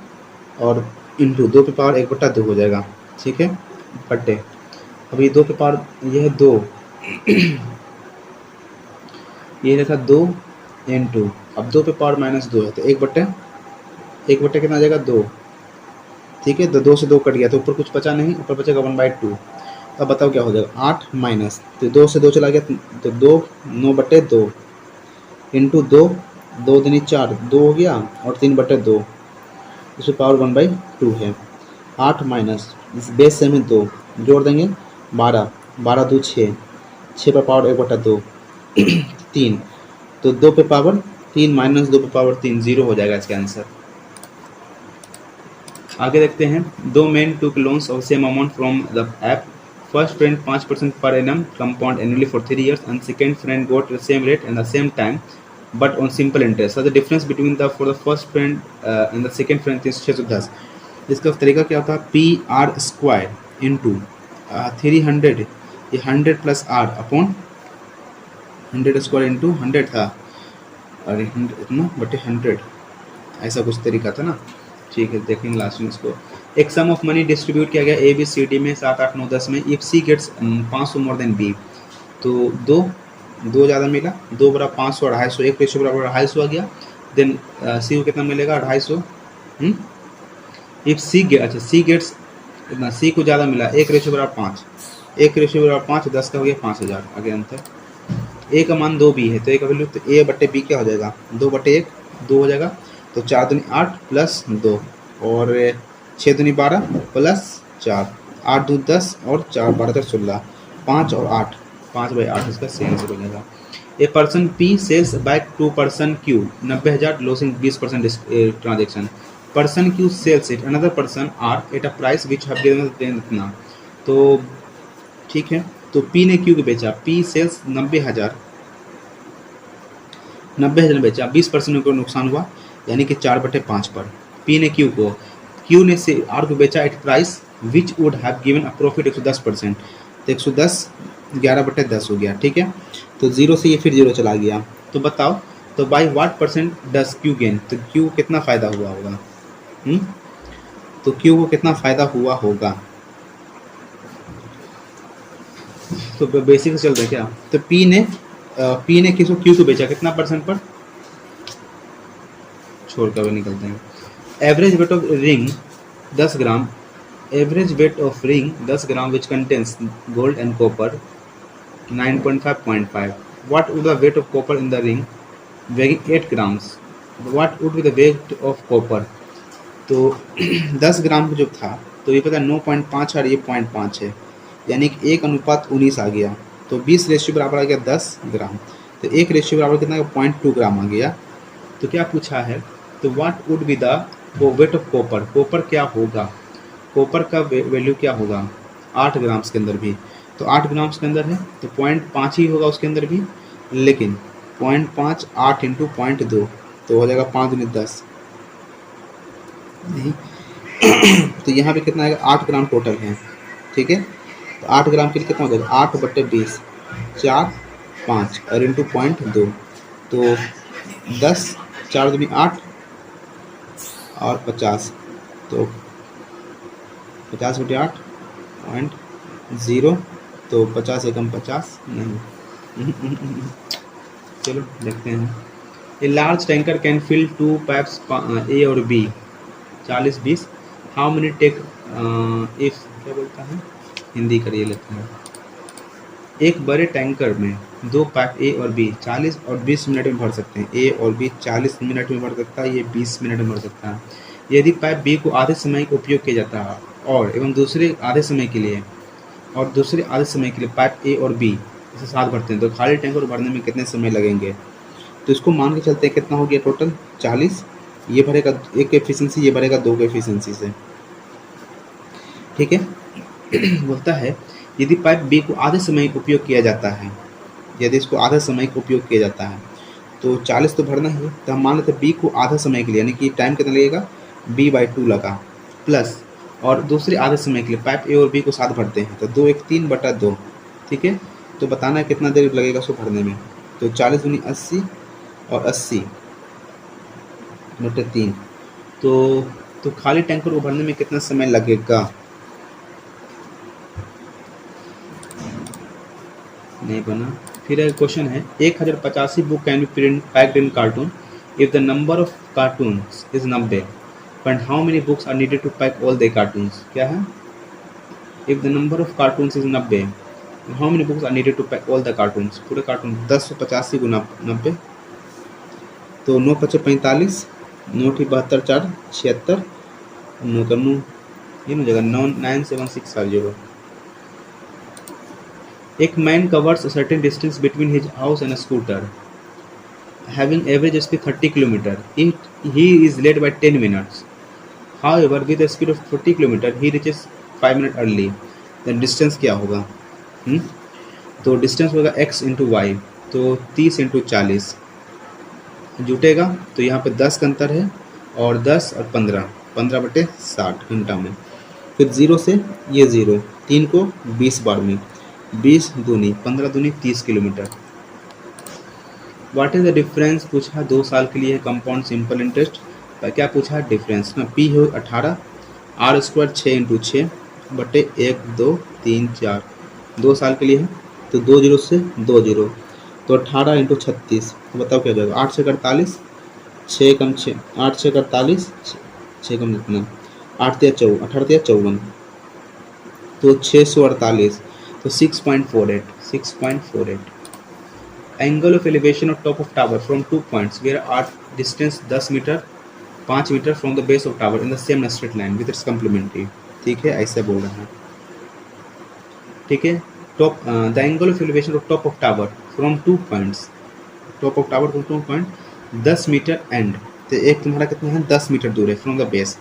और इंटू 2 पे पावर 1/2 हो जाएगा, ठीक है, बट्टे। अब ये 2 पे पावर ये है 2 ये लिखा 2 इंटू, अब 2 पे पावर -2 है तो 1/1 कितना आ जाएगा 2, ठीक है, तो 2 से 2 कट गया तो ऊपर कुछ बचा नहीं, ऊपर बचेगा 1/2। अब बताओ क्या हो जाएगा, 8 माइनस, तो 2 से 2 चला गया तो 2 9/2 इंटू 2 2 दूनी 4 2 हो गया, और 3/2 इसमें पावर 1/2 है। 8 माइनस इस बेस से हमें 2 जोड़ देंगे 12 12 2 6 6 पर पावर 1/2 3, तो 2 पे पावर 3 माइनस 2 पे पावर 3 0 हो जाएगा इसका आंसर। आगे देखते हैं, दो मेन टूक loans of same amount from the app. First friend 5% per annum compound annually for 3 years and second friend got the same rate and the same time but on simple interest. So the difference between the for the first friend and the second friend is 610। इसका तरीका क्या होता है, पी आर स्क्वायर इंटू 300, ये 100 plus R upon 100 square into 100 था, अरे 100 इतना बटे 100, ऐसा कुछ तरीका था ना, ठीक है, देखेंगे लास्ट में इसको। एक सम ऑफ मनी डिस्ट्रीब्यूट किया गया ए बी सी डी में 7 8 9 10 में, if C gets 500 more than B, तो दो ज़्यादा मिला, 2 बराबर 500 250, एक रेशियो बराबर 250 आ गया, देन सी को कितना मिलेगा 250। इफ सी गेट, अच्छा सी गेट्स इतना, सी को ज़्यादा मिला, एक रेशियो बराबर 5, एक रेशियो बराबर 5 10 का हो गया 5000, आगे अंतर। ए का मान 2 बी है तो ए का वैल्यू, तो ए बट्टे बी क्या हो जाएगा 2/1 2 हो जाएगा, तो 4 दूनी 8 प्लस 2 और 6 दूनी 12 प्लस 4 8 दूनी 10 और 4 12 4 16 5 और 8 5/8 इसका सेम आंसर हो जाएगा। A person P sells by to person Q 90,000 losing 20% transaction. Person Q sells it another person R at a price which have given इतना, तो ठीक है, तो पी ने क्यू को बेचा, पी सेल्स 90,000 बेचा, 20% को नुकसान हुआ, यानी कि 4/5 पर। पी ने क्यू ने से आर को बेचा at price which would have given a profit 110%, तो 110 11/10 हो गया, ठीक है, तो 0 से ये फिर 0 चला गया, तो बताओ तो by what percent does Q gain, तो क्यू कितना फ़ायदा हुआ होगा, तो क्यू को कितना फ़ायदा हुआ होगा, तो बेसिक से चल रहे क्या, तो पी ने किसको क्यू को बेचा कितना परसेंट पर, छोड़ कर निकलते हैं। Average weight of ring 10 gram, average weight of ring 10 gram which contains gold and copper 9.5. What would the weight of copper in the ring weighing 8 grams? What would be the weight of copper? तो 10 ग्राम जो था तो ये पता 9.5 और ये 0.5 है, यानी कि 1:19 आ गया, तो 20 रेशियो बराबर आ गया 10 ग्राम, तो 1 रेशियो बराबर कितना 0.2 ग्राम आ गया। तो क्या पूछा है, तो what would be the weight of copper, copper क्या होगा, कॉपर का वैल्यू क्या होगा 8 ग्राम्स के अंदर भी, तो 8 ग्राम्स के अंदर है तो 0.5 ही होगा उसके अंदर भी, लेकिन 0.5 8 इंटू 0.2 तो हो जाएगा 5 दूनी 10 नहीं तो यहाँ पे कितना आएगा 8 ग्राम टोटल है, ठीक है, तो 8 ग्राम के लिए कितना हो जाएगा 8/20 4 5 और इंटू 0.2, तो 10 4 दूनी 8 और 50, तो 50/8 0, तो 50 एकम 50 नहीं चलो देखते हैं। A large tanker can fill 2 pipes A और B 40-20, how many take if, क्या बोलता है हिंदी करिए लेते हैं। एक बड़े टैंकर में 2 पाइप ए और बी 40 और 20 मिनट में भर सकते हैं, ए और बी 40 मिनट में भर सकता है, ये 20 मिनट में भर सकता है। यदि पाइप बी को आधे समय का उपयोग किया जाता है और एवं दूसरे आधे समय के लिए पाइप ए और बी इसे 7 भरते हैं तो खाली टैंक को भरने में कितने समय लगेंगे। तो इसको मान के चलते हैं कितना हो गया टोटल 40, ये भरेगा 1 के एफिशिएंसी, ये भरेगा 2 के एफिशिएंसी से, ठीक है। बोलता है यदि पाइप बी को आधे समय उपयोग किया जाता है, यदि इसको आधा समय का उपयोग किया जाता है तो 40 तो भरना ही है, तो हम मान लेते हैं बी को आधा समय के लिए, यानी कि टाइम कितना लगेगा b/2 लगा, प्लस और दूसरे आधे समय के लिए पाइप ए और बी को साथ भरते हैं तो 2 1 3/2, ठीक है। तो बताना है कितना देर लगेगा उसको भरने में। तो 40 दूनी 80 और 80/3, तो खाली टैंकर को भरने में कितना समय लगेगा। नहीं बना। फिर एक क्वेश्चन है 1085 book can be packed in cartoon if the number of cartoons is 90, but how many books are needed to pack all the cartoons. क्या है, if the number of cartoons is 90, how many books are needed to pack all the cartoons. पूरे कार्टून 1085 गुना 90, तो 9 × 5 = 45, 9 × 72 4 76, 9 का 9 ये हो जाएगा 99650। एक man covers a certain distance between his house and a scooter, having average speed 30 km. He is late by 10 minutes. However, with a speed of 40 km, he reaches 5 minutes early. Then distance क्या होगा? तो distance होगा x × y, तो 30 × 40 जुटेगा, तो यहाँ पे 10 का अंतर है और 10 और 15, 15/60 घंटा में। फिर 0 से ये 0, 3 को 20 बार में, 20 दूनी 15 दूनी 30 kilometre. What is the difference पूछा 2 साल के लिए कंपाउंड सिंपल इंटरेस्ट। क्या पूछा डिफरेंस ना, पी हो 18, r² 6 × 6 बटे 1 2 3 4, 2 साल के लिए है, तो 2 0 से 2 0, तो 18 × 36, बताओ क्या जाएगा। 8 से 48, 6 कम 6, 8 से 48, 6 कम कितना, 8 × 4 18 × 54, तो 648, तो 6.48। Angle of elevation of top of tower from 2 points where are distance 10 metre 5 metre from the base of tower in the same straight line with its complementary, ठीक है, ऐसे बोल रहा है, ठीक है। Top the angle of elevation of top of tower from 2 points, top of tower from 2 point 10 metre and, तो एक तुम्हारा कितना है 10 मीटर दूर है फ्रॉम द बेस,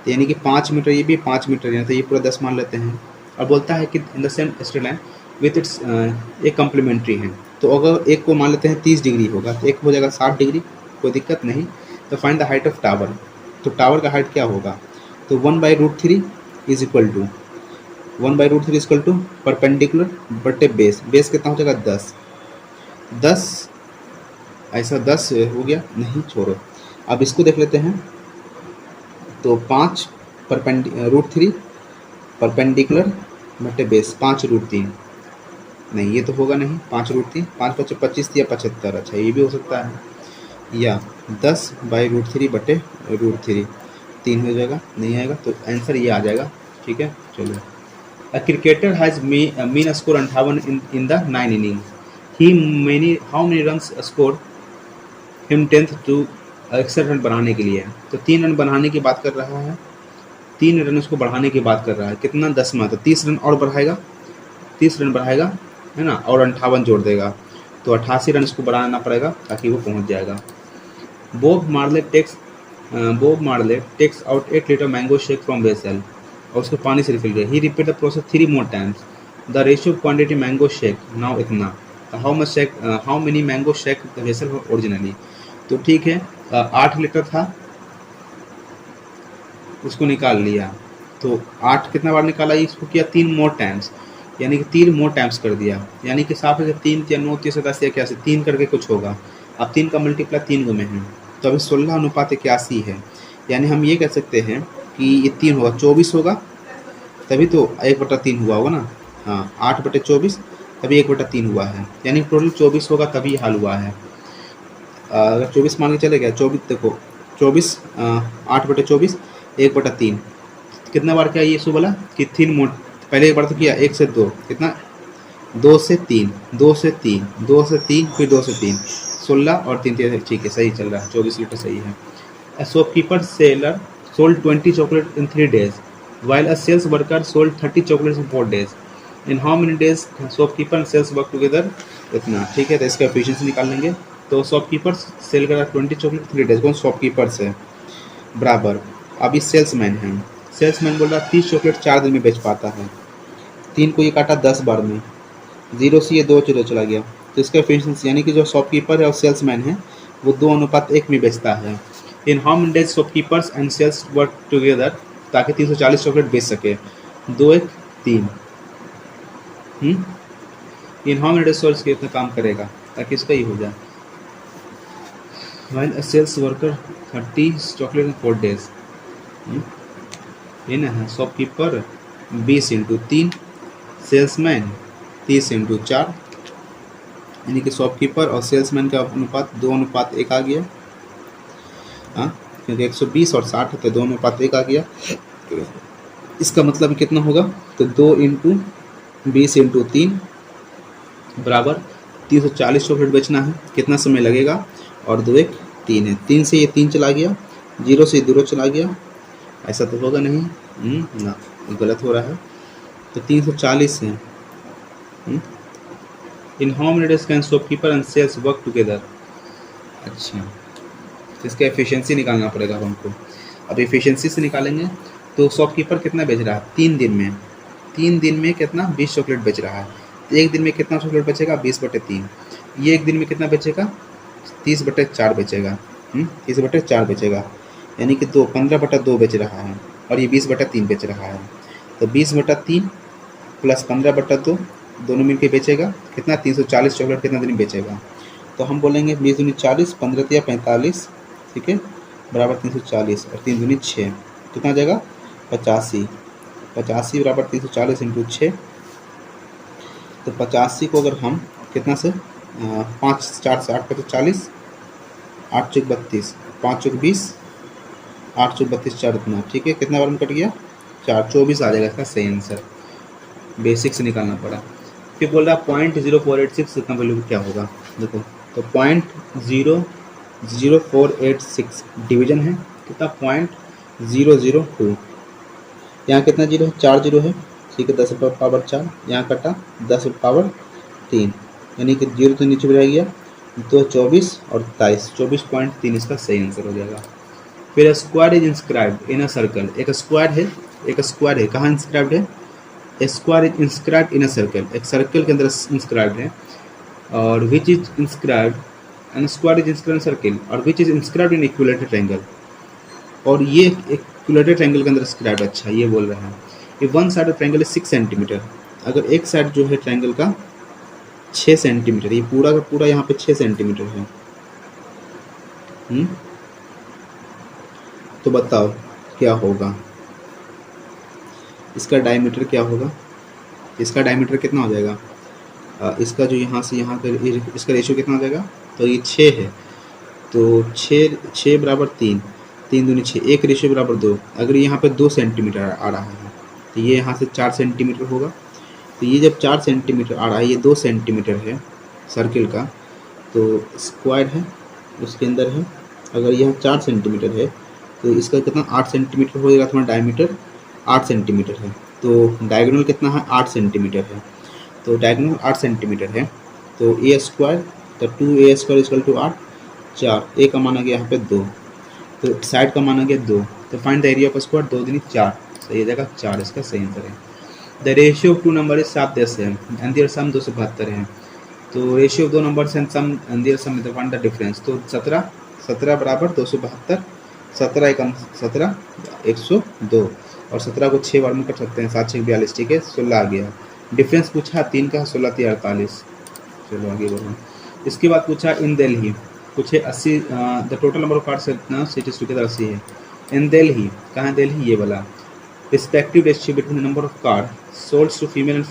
तो यानी कि 5 मीटर, ये भी 5 मीटर है, तो ये पूरा 10 मान लेते हैं। और बोलता है कि इन the same straight line with its एक कम्प्लीमेंट्री है, तो अगर एक को मान लेते हैं 30 डिग्री होगा तो एक हो जाएगा 60 डिग्री, कोई दिक्कत नहीं। तो find the height of tower, तो टावर का हाइट क्या होगा, तो 1/√3 is equal to 1/√3 is equal to perpendicular बटे बेस, बेस कितना हो जाएगा 10 ऐसा 10 हो गया, नहीं छोड़ो। अब इसको देख लेते हैं, तो 5 √3 परपेंडिकुलर बटे बेस 5√3, नहीं ये तो होगा नहीं, 5√3, 5 × 5 = 25 या 75, अच्छा ये भी हो सकता है, या 10/√3 बटे √3 3 हो जाएगा, नहीं आएगा, तो आंसर ये आ जाएगा, ठीक है। चलो, a cricketer has mean score 58 in the 9 innings, how many runs score him 10th to 61 run बनाने के लिए, तो 3 रन बनाने की बात कर रहा है, 3 रन उसको बढ़ाने की बात कर रहा है, कितना 10 में, तो 30 रन और बढ़ाएगा, 30 रन बढ़ाएगा है ना, और 58 जोड़ देगा, तो 88 रन उसको बढ़ाना पड़ेगा ताकि वो पहुंच जाएगा। Bob Marley takes out 8 litre mango shake from vessel, और उसको पानी से रिफिल किया, he repeat the process 3 more times, the ratio quantity mango shake now इतना, how many mango shake the vessel originally, तो ठीक है 8 लीटर था, उसको निकाल लिया, तो 8 कितना बार निकाला, इसको किया 3 more टाइम्स, यानी कि 3 more टाइम्स कर दिया, यानी कि साफ है 3 या 9 30 10 या 81 3 करके कुछ होगा। अब 3 का मल्टीप्लाई 3 में है, तो अभी 16:81 है, यानी हम ये कह सकते हैं कि ये 3 होगा, 24 होगा, तभी तो 1/3 हुआ होगा ना, हाँ 8/24 तभी 1/3 हुआ है, यानी टोटल 24 होगा तभी हाल हुआ है। अगर 24 मान के चले गया, 24 देखो 24 8/24 1/3 कितना बार किया, ये सो बोला कि 3 मोड, पहले एक बार तो किया 1 से 2, कितना 2 से 3 2 से 3 2 से 3 फिर 2 से 3 16 और 3 ठीक है, सही चल रहा है, 24 लीटर सही है। A shopkeeper seller sold 20 chocolates in 3 days, while a sales worker sold 30 chocolates in 4 days. In how many days shopkeeper and sales work together, इतना, ठीक है। तो इसका एफिशिएंसी निकाल लेंगे। तो शॉपकीपर सेल कर रहा है 20 चॉकलेट 3 डेज, कौन शॉपकीपर्स है, बराबर अभी सेल्समैन है, सेल्समैन बोल रहा है 30 चॉकलेट 4 दिन में बेच पाता है। 3 को ये काटा 10 बार में, 0 से ये 2 0 चला गया। तो इसका एफिशिएंसी यानी कि जो शॉपकीपर है और सेल्समैन है वो 2:1 में बेचता है। In how many days shopkeepers and sales work together, ताकि 340 चॉकलेट बेच सके, 2 1 3। In how many days sales के इतना काम करेगा ताकि इसका ही हो जाए। While a sales worker 30 chocolate in 4 days, ये ना है शॉपकीपर 20 × 3, सेल्समैन 30 × 4, यानी कि शॉपकीपर और सेल्समैन का अनुपात 2:1 आ गया। हाँ, क्योंकि 120 और 60 है तो 2:1 आ गया। इसका मतलब कितना होगा, तो 2 × 20 × 3 बराबर 340 चॉकलेट बेचना है, कितना समय लगेगा, और 2 1 3 है, 3 से ये 3 चला गया, 0 से 0 चला गया, ऐसा तो होगा नहीं, ना गलत हो रहा है। तो 340 है। In how many days can shopkeeper and sales work together, अच्छा, तो इसका एफिशिएंसी निकालना पड़ेगा अब हमको। अब एफिशिएंसी से निकालेंगे तो शॉपकीपर कितना बेच रहा है 3 दिन में, 3 दिन में कितना 20 चॉकलेट बेच रहा है, तो एक दिन में कितना चॉकलेट बचेगा 20/3, ये एक दिन में कितना बचेगा 30/4 बचेगा, 30/4 बचेगा, यानी कि 15/2 बेच रहा है, और ये 20/3 बेच रहा है। तो 20/3 प्लस 15/2 दोनों मिलके बेचेगा कितना 340 चॉकलेट कितना दिन में बेचेगा। तो हम बोलेंगे 20 दूनी 40, 15 तिया 45, ठीक है, बराबर 340, और 3 दूनी 6, कितना आ जाएगा 85, 85 बराबर 340 × 6। तो 85 को अगर हम कितना से 5 4 से 8 5 40, 8 चौक 32, 5 चौक 20, 8 चौक 32 4 इतना, ठीक है, कितना बार में कट गया 4, 24 आ जाएगा इसका सही आंसर। बेसिक से निकालना पड़ा। फिर बोल रहा 0.0486 इतना वैल्यू क्या होगा, देखो तो 0.00486 डिवीजन है कितना 0.002, यहाँ कितना जीरो है 4 जीरो है, ठीक है, 10⁻4, यहाँ कटा 10⁻3, यानी कि 0 तो नीचे रह गया, 2 24 और 23, 24.3 इसका सही आंसर हो जाएगा। फिर square is inscribed in a circle, एक स्क्वायर है, कहाँ इंस्क्राइब्ड है, square is inscribed in a circle, एक सर्कल के अंदर इंस्क्राइब्ड है, और which is inscribed and square is inscribed circle, और which is inscribed in equilateral triangle, और ये इक्विलेटरल ट्रायंगल के अंदर इंस्क्राइब्ड, अच्छा ये बोल रहा है कि one side of triangle is 6 centimetre, अगर एक साइड जो है ट्रायंगल का 6 सेंटीमीटर, ये पूरा का पूरा यहाँ पे 6 सेंटीमीटर है, तो बताओ क्या होगा, इसका डायमीटर क्या होगा, इसका डायमीटर कितना हो जाएगा, इसका जो यहाँ से यहाँ का इसका रेशियो कितना हो जाएगा, तो ये 6 है, तो 6 बराबर 3, 3 दूनी 6, एक रेशियो बराबर 2, अगर यहाँ पे 2 सेंटीमीटर आ रहा है तो ये यहाँ से 4 सेंटीमीटर होगा, तो ये जब 4 सेंटीमीटर आ रहा है, ये 2 सेंटीमीटर है सर्किल का, तो स्क्वायर है उसके अंदर है, अगर यहाँ 4 सेंटीमीटर है तो इसका कितना 8 सेंटीमीटर होगा, तुम्हारा डायमीटर 8 सेंटीमीटर है, तो डायगोनल कितना है 8 सेंटीमीटर है, तो डायगोनल 8 सेंटीमीटर है, तो ए स्क्वायर, तो 2a स्क्वायर इक्वल टू 8, 4, ए का मान आ गया यहाँ पे 2, तो साइड का मान आ गया 2, तो find the area of square, 2 दूनी 4, सही जगह 4 इसका सही आंसर है। The ratio of 2 number is 7:10 है एंड देयर सम 272 है, तो ratio of 2 numbers and sum and their sum is find the difference, तो 17 बराबर 272, 17 102, और 17 को 6 बार में कर सकते हैं, 7 6 42, ठीक है, 16 आ गया। डिफरेंस पूछा 3 का, 16 3 48, चलो आगे बढ़ो। इसके बाद पूछा इन दिल्ली, पूछे 80 the total number of cards इतना सिटीज टुगेदर 80 है, इन दिल्ली, कहाँ दिल्ली, ये वाला, respective ratio between number of card sold to female and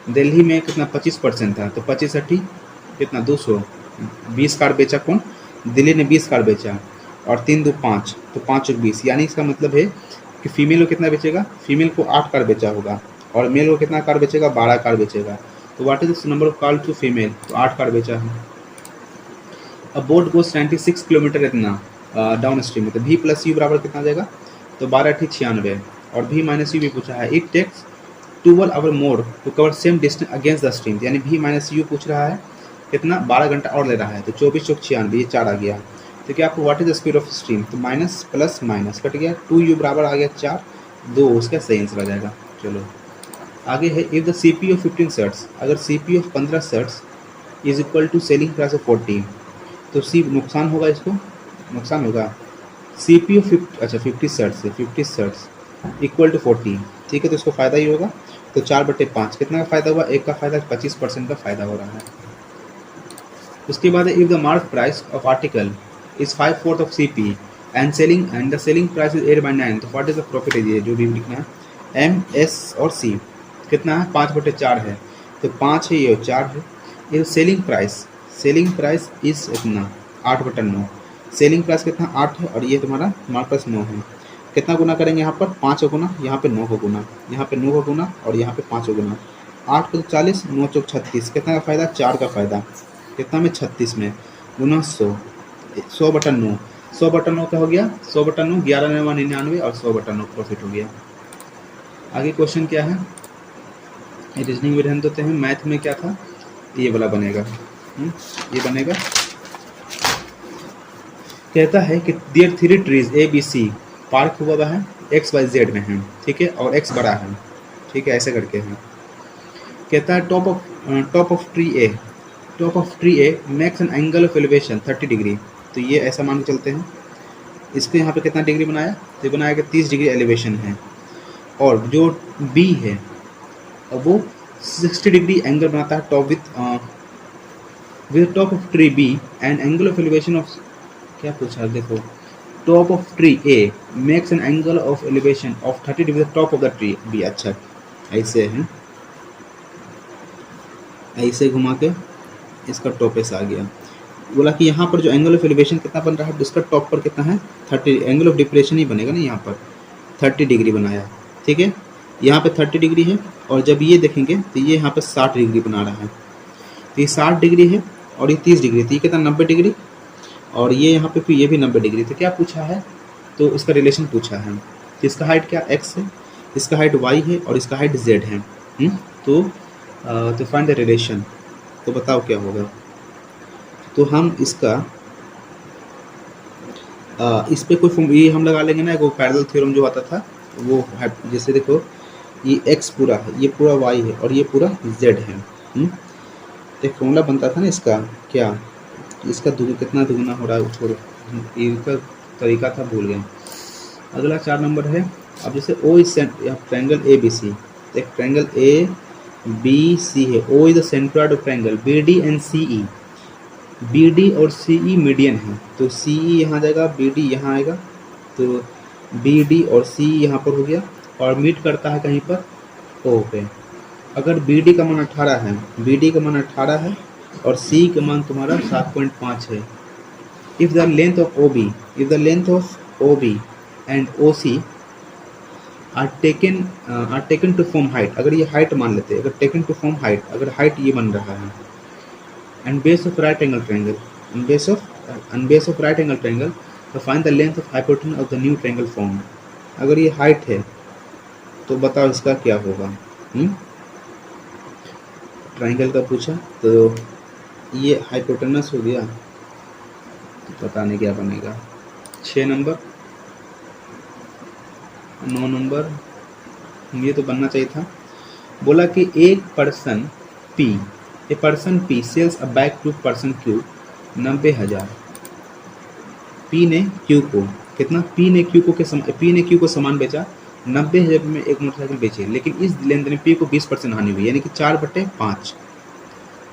Delhi में कितना 25% था, तो 25 80 कितना 200, 20 कार्ड बेचा कौन, दिल्ली ने 20 कार्ड बेचा, और 3 2 5, तो 5 और 20, यानी इसका मतलब है कि फीमेल को कितना बेचेगा, फीमेल को 8 कार्ड बेचा होगा, और मेल को कितना कार्ड बेचेगा 12 कार्ड बेचेगा, तो what is the number of card to female, तो 8 कार्ड बेचा है। अब बोट गोस 96 किलोमीटर इतना डाउन स्ट्रीम में, तो v + u बराबर कितना आ जाएगा, तो 12 × 96, और v - u भी पूछा है, it takes 12 hour more to cover same distance against the stream, यानी v माइनस यू पूछ रहा है कितना, 12 घंटा और ले रहा है, तो 24 चौक 96, ये 4 आ गया। तो क्या आपको what is the speed of stream, तो माइनस प्लस माइनस कट गया, 2u बराबर आ गया 4, 2 उसका सही आंसर आ जाएगा। चलो आगे है, if the CP of 15 shirts, अगर CP of 15 shirts is equal to selling price of 40, तो सी नुकसान होगा, इसको नुकसान होगा। CP ऑफ 50 शर्ट्स है, 50 शर्ट्स इक्वल टू 40, ठीक है, तो इसको फ़ायदा ही होगा, तो 4/5 कितना का फ़ायदा हुआ, एक का फ़ायदा 25% का फ़ायदा हो रहा है। उसके बाद if the mark price of article is 5/4 of CP and the selling price is 8/9, तो व्हाट इज द प्रॉफिट, है जो भी लिखना है, M S और C कितना है, 5/4 है, तो 5 है ये 4 है। ये सेलिंग प्राइस इज इतना 8/9, सेलिंग प्राइस कितना 8 है, और ये तुम्हारा मार्क प्राइस 9 है, कितना गुना करेंगे यहाँ पर, 5 का गुना, यहाँ पे 9 का गुना, यहाँ पे 9 का गुना, और यहाँ पे 5 का गुना, 8 को 40, 9 चौक 36, कितना का फ़ायदा, 4 का फ़ायदा, कितना में 36 में गुना 100, 100/9, 100/9 का हो गया, 100/9 11,99 और 100/9 प्रॉफिट हो गया। आगे क्वेश्चन क्या है, रीजनिंग में रहने देते हैं, मैथ में क्या था, ये वाला बनेगा, ये बनेगा, कहता है कि देयर 3 ट्रीज ABC पार्क हुआ है XYZ में है, ठीक है, और x बड़ा है, ठीक है, ऐसे करके है। कहता है top of tree A makes an angle of elevation 30 degree, तो ये ऐसा मान के चलते हैं, इसको यहाँ पे कितना डिग्री बनाया, तो बनाया कि 30 डिग्री एलिवेशन है, और जो B है और वो 60 डिग्री एंगल बनाता है top with top of tree B and angle of elevation of, क्या पूछा है देखो, top of tree A makes an angle of elevation of 30 degree top of the tree B, अच्छा ऐसे है, ऐसे घुमा के इसका टॉप ऐसा आ गया, बोला कि यहाँ पर जो एंगल ऑफ एलिवेशन कितना बन रहा है, इसका टॉप पर कितना है 30, एंगल ऑफ डिप्रेशन ही बनेगा ना, यहाँ पर 30 डिग्री बनाया, ठीक है, यहाँ पे 30 डिग्री है, और जब ये देखेंगे तो ये यहाँ पे 60 डिग्री बना रहा है, तो ये 60 डिग्री है और ये 30 डिग्री, तो ये कितना 90 डिग्री, और ये यहाँ पे फिर ये भी 90 डिग्री, तो क्या पूछा है, तो इसका रिलेशन पूछा है, तो इसका हाइट क्या x है, इसका हाइट y है, और इसका हाइट z है, तो फाइंड द रिलेशन, तो बताओ क्या होगा। तो हम इसका इस पे कोई ये हम लगा लेंगे ना, वो पैरेलल थ्योरम जो आता था वो, जैसे देखो ये x पूरा है, ये पूरा y है, और ये पूरा z है, एक फॉर्मूला बनता था ना इसका, क्या इसका कितना दुगुना हो रहा है, छोड़ो, इसका तरीका था भूल गए। अगला 4 नंबर है, अब जैसे O इज ट्रायंगल ABC, एक ट्रायंगल ABC है, O is the centroid of triangle BD and CE, BD और CE मीडियन है, तो CE यहाँ जाएगा, BD यहाँ आएगा, तो BD और CE यहाँ पर हो गया, और मीट करता है कहीं पर O पे। अगर BD का मान 18 है, BD का मान 18 है और CE का मान तुम्हारा 7.5 है, if the length of OB and OC are taken to form height, अगर ये हाइट मान लेते हैं, अगर टेकन टू फॉर्म हाइट, अगर हाइट ये बन रहा है, and base of right angle triangle, तो find the length of hypotenuse of the new triangle form, अगर ये हाइट है तो बताओ इसका क्या होगा, ट्रायंगल का पूछा, तो ये हाइपोटेनस हो गया, तो पता नहीं क्या बनेगा। 6 नंबर, 9 नंबर, ये तो बनना चाहिए था, बोला कि एक person P sells a bag to person Q 90,000, P ने Q को कितना, P ने Q को सामान बेचा 90,000 में एक मोटरसाइकिल बेचे, लेकिन इस लेन देन में P को 20% हानि हुई, यानी कि 4/5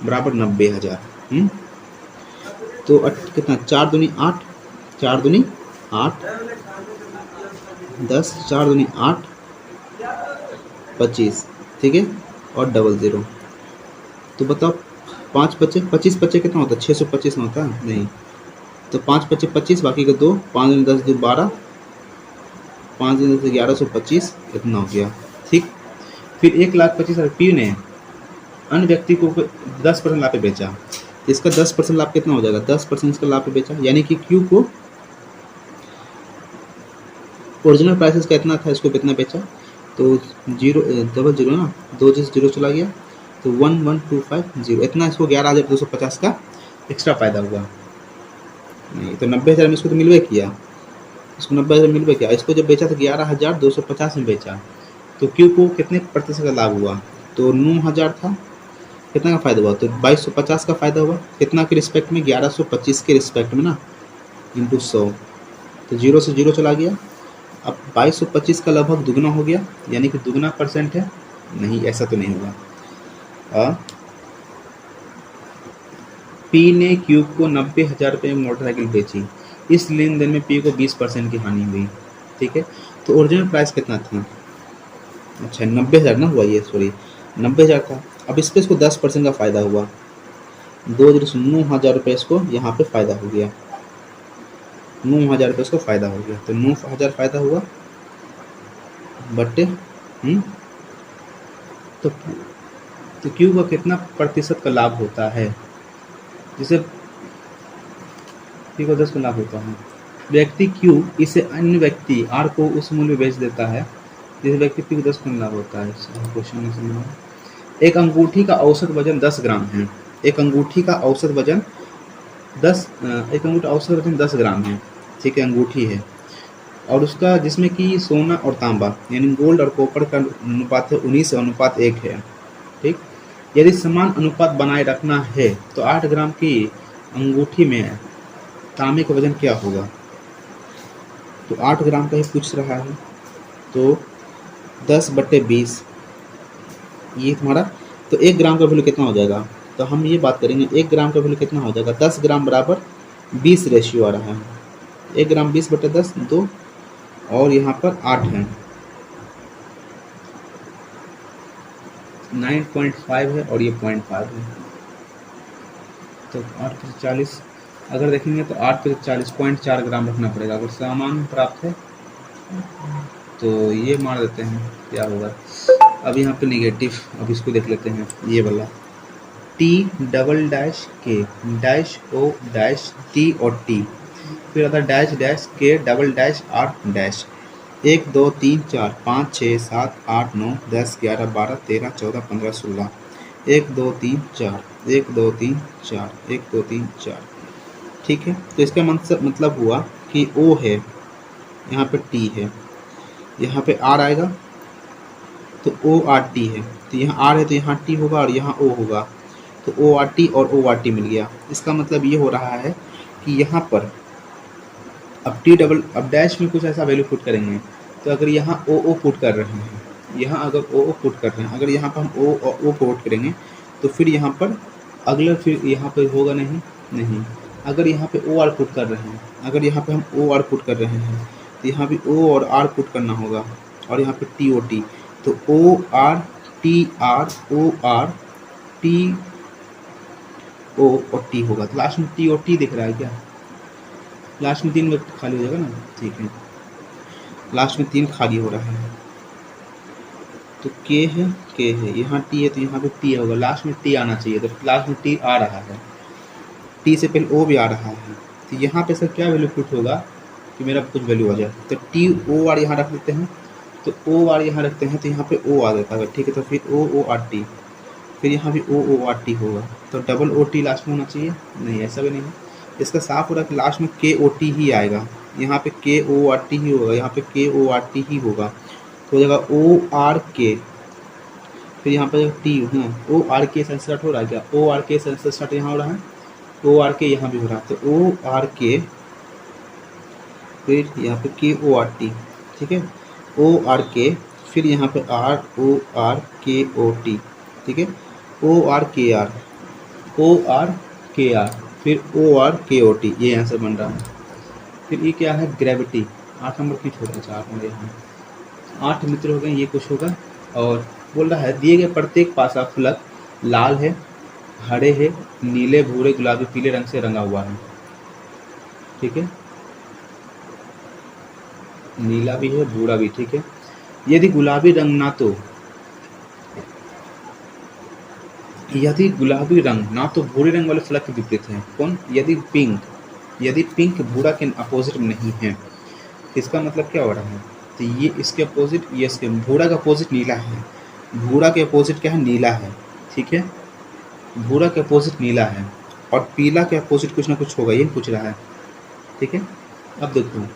बराबर 90,000, तो कितना 4 दूनी 8, 4 दूनी 8, 10, 4 दूनी 8, 25, ठीक है, और 00, तो बताओ 5 बचे 25 बचे कितना होता है, 625 में होता है नहीं, तो 5 बचे 25, बाकी के 2, 5 दूनी 10, 2 12, 5 दूनी 10 1125, इतना हो गया, ठीक। फिर 1,25,000 P ने अन्य व्यक्ति को 10% लाभ पे बेचा, इसका 10% लाभ कितना हो जाएगा, 10% इसका लाभ पे बेचा, यानी कि Q को ओरिजिनल प्राइसेस का इतना था, इसको कितना बेचा, तो जीरो डबल जीरो ना, 2 से 0 चला गया तो 1125 इतना, इसको 11,250 का एक्स्ट्रा फायदा हुआ। नहीं तो 90,000 में इसको तो मिलवे किया, इसको 90,000 मिलवे किया, इसको जब बेचा तो 11,250 में बेचा, तो क्यू को कितने प्रतिशत का लाभ हुआ? तो 9,000 था, कितना का फायदा हुआ? तो 2250 का फायदा हुआ। कितना के रिस्पेक्ट में? 1125 के रिस्पेक्ट में ना, इंटू 100, तो 0 से 0 चला गया। अब 2225 का लगभग दुगना हो गया, यानी कि दुगना परसेंट है। नहीं, ऐसा तो नहीं होगा। पी ने क्यू को 90,000 रुपये में मोटरसाइकिल बेची, इस लेन देन में पी को 20% की हानि हुई। ठीक है, तो ओरिजिनल प्राइस कितना था? अच्छा 90,000 ना हुआ ये, सॉरी 90,000 था। अब इस पर इसको 10% का फायदा हुआ, 9,000 रुपये इसको यहाँ पे फायदा हो गया, 9,000 रुपये इसको फायदा हो गया। तो 9,000 फायदा हुआ बटे तो क्यू का कितना प्रतिशत का लाभ होता है? जिसे क्यू का 10 का लाभ होता है, व्यक्ति क्यू इसे अन्य व्यक्ति आर को उस मूल्य में बेच देता है जिसे व्यक्ति पी को 10 का लाभ होता है। क्वेश्चन में समझना, एक अंगूठी का औसत वजन 10 ग्राम है। एक अंगूठी का औसत वजन 10 ग्राम है। ठीक है, अंगूठी है, और उसका जिसमें कि सोना और तांबा यानी गोल्ड और कॉपर का अनुपात है 19:1 है। ठीक, यदि समान अनुपात बनाए रखना है तो 8 ग्राम की अंगूठी में तांबे का वजन क्या होगा? तो 8 ग्राम का ही पूछ रहा है, तो 10/20 ये तुम्हारा, तो 1 ग्राम का वैल्यू कितना हो जाएगा? तो हम ये बात करेंगे 1 ग्राम का वैल्यू कितना हो जाएगा? 10 ग्राम बराबर 20 रेशियो आ रहा है। 1 ग्राम 20/10 2, और यहाँ पर 8 है, 9.5 है और ये 0.5 है, तो 8 पे 40 अगर देखेंगे तो 8 पे 40.4 ग्राम रखना पड़ेगा। अगर सामान प्राप्त है तो ये मान लेते हैं क्या होगा। अब यहाँ पे निगेटिव, अब इसको देख लेते हैं, ये वाला T_K-O-T और T, फिर आता -K_R-, 1 2 3 4 5 6 7 8 9 10 11 12 13 14 15 16, 1 2 3 4 1 2 3 4 1 2 3 4। ठीक है, तो इसका मतलब हुआ कि O है, यहाँ पे T है, यहाँ पे R आएगा तो ORT है, तो यहाँ R है तो यहाँ T होगा और यहाँ O होगा, तो ORT और ORT मिल गया। इसका मतलब ये हो रहा है कि यहाँ पर अब डैश में कुछ ऐसा वैल्यू पुट करेंगे, तो अगर यहाँ ओ पुट कर रहे हैं, यहाँ अगर ओ पुट कर रहे हैं, अगर यहाँ पर हम ओ पुट करेंगे तो फिर यहाँ पर अगला फिर यहाँ पर होगा नहीं। अगर यहाँ पे ओ आर पुट कर रहे हैं, अगर यहाँ पे हम ओ आर पुट कर रहे हैं तो यहाँ भी ओ और आर पुट करना होगा, और यहाँ पे टी ओ टी, तो O R T R O R T O और टी होगा। तो लास्ट में टी और टी दिख रहा है क्या? लास्ट में 3 व्यक्ति खाली हो जाएगा ना। ठीक है, लास्ट में 3 खाली हो रहा है, तो के है यहाँ टी है तो यहाँ पे टी होगा, लास्ट में टी आना चाहिए, तो लास्ट में टी आ रहा है, टी से पहले ओ भी आ रहा है, तो यहाँ पे सर क्या वैल्यू पुट होगा कि मेरा कुछ वैल्यू आ जाए, तो टी ओ आर यहाँ रख लेते हैं, तो ओ आर यहाँ रखते हैं तो यहाँ पे ओ आ जाता है। ठीक है, तो फिर ओ आर टी, फिर यहाँ भी ओ आर टी होगा, तो डबल ओ टी लास्ट में होना चाहिए। नहीं, ऐसा भी नहीं है, इसका साफ हो रहा है कि लास्ट में के ओ टी ही आएगा, यहाँ पे के ओ आर टी ही होगा, यहाँ पे के ओ आर टी ही होगा, तो हो जाएगा ओ आर के, फिर यहाँ पे टी ओ आर के से स्टार्ट हो रहा है क्या? ओ आर के से स्टार्ट यहाँ हो रहा है, ओ आर के यहाँ भी हो रहा है, तो ओ आर के फिर यहाँ पे के ओ आर टी। ठीक है, ओ आर के फिर यहाँ पे आर ओ आर के ओ टी। ठीक है, O R K R, O R K R, फिर ओ आर के ओ टी, ये आंसर बन रहा है। फिर ये क्या है? ग्रेविटी। 8 नंबर की छोटा सा 8 नंबर यहाँ 8 मित्र हो गए, ये कुछ होगा। और बोल रहा है दिए गए प्रत्येक पासा फलक लाल है, हरे है, नीले, भूरे, गुलाबी, पीले रंग से रंगा हुआ है। ठीक है, नीला भी है, भूरा भी। ठीक है, यदि गुलाबी रंग ना तो भूरे रंग वाले फलक के विपरीत है। कौन? यदि पिंक भूरा के अपोजिट में नहीं है, इसका मतलब क्या हो रहा है? तो ये इसके अपोजिट, ये इसके, भूरा का अपोजिट नीला है, भूरा के अपोजिट क्या है, नीला है, ठीक है, भूरा के अपोजिट नीला है, और पीला के अपोजिट कुछ ना कुछ होगा, ये पूछ रहा है, ठीक है। अब देखो,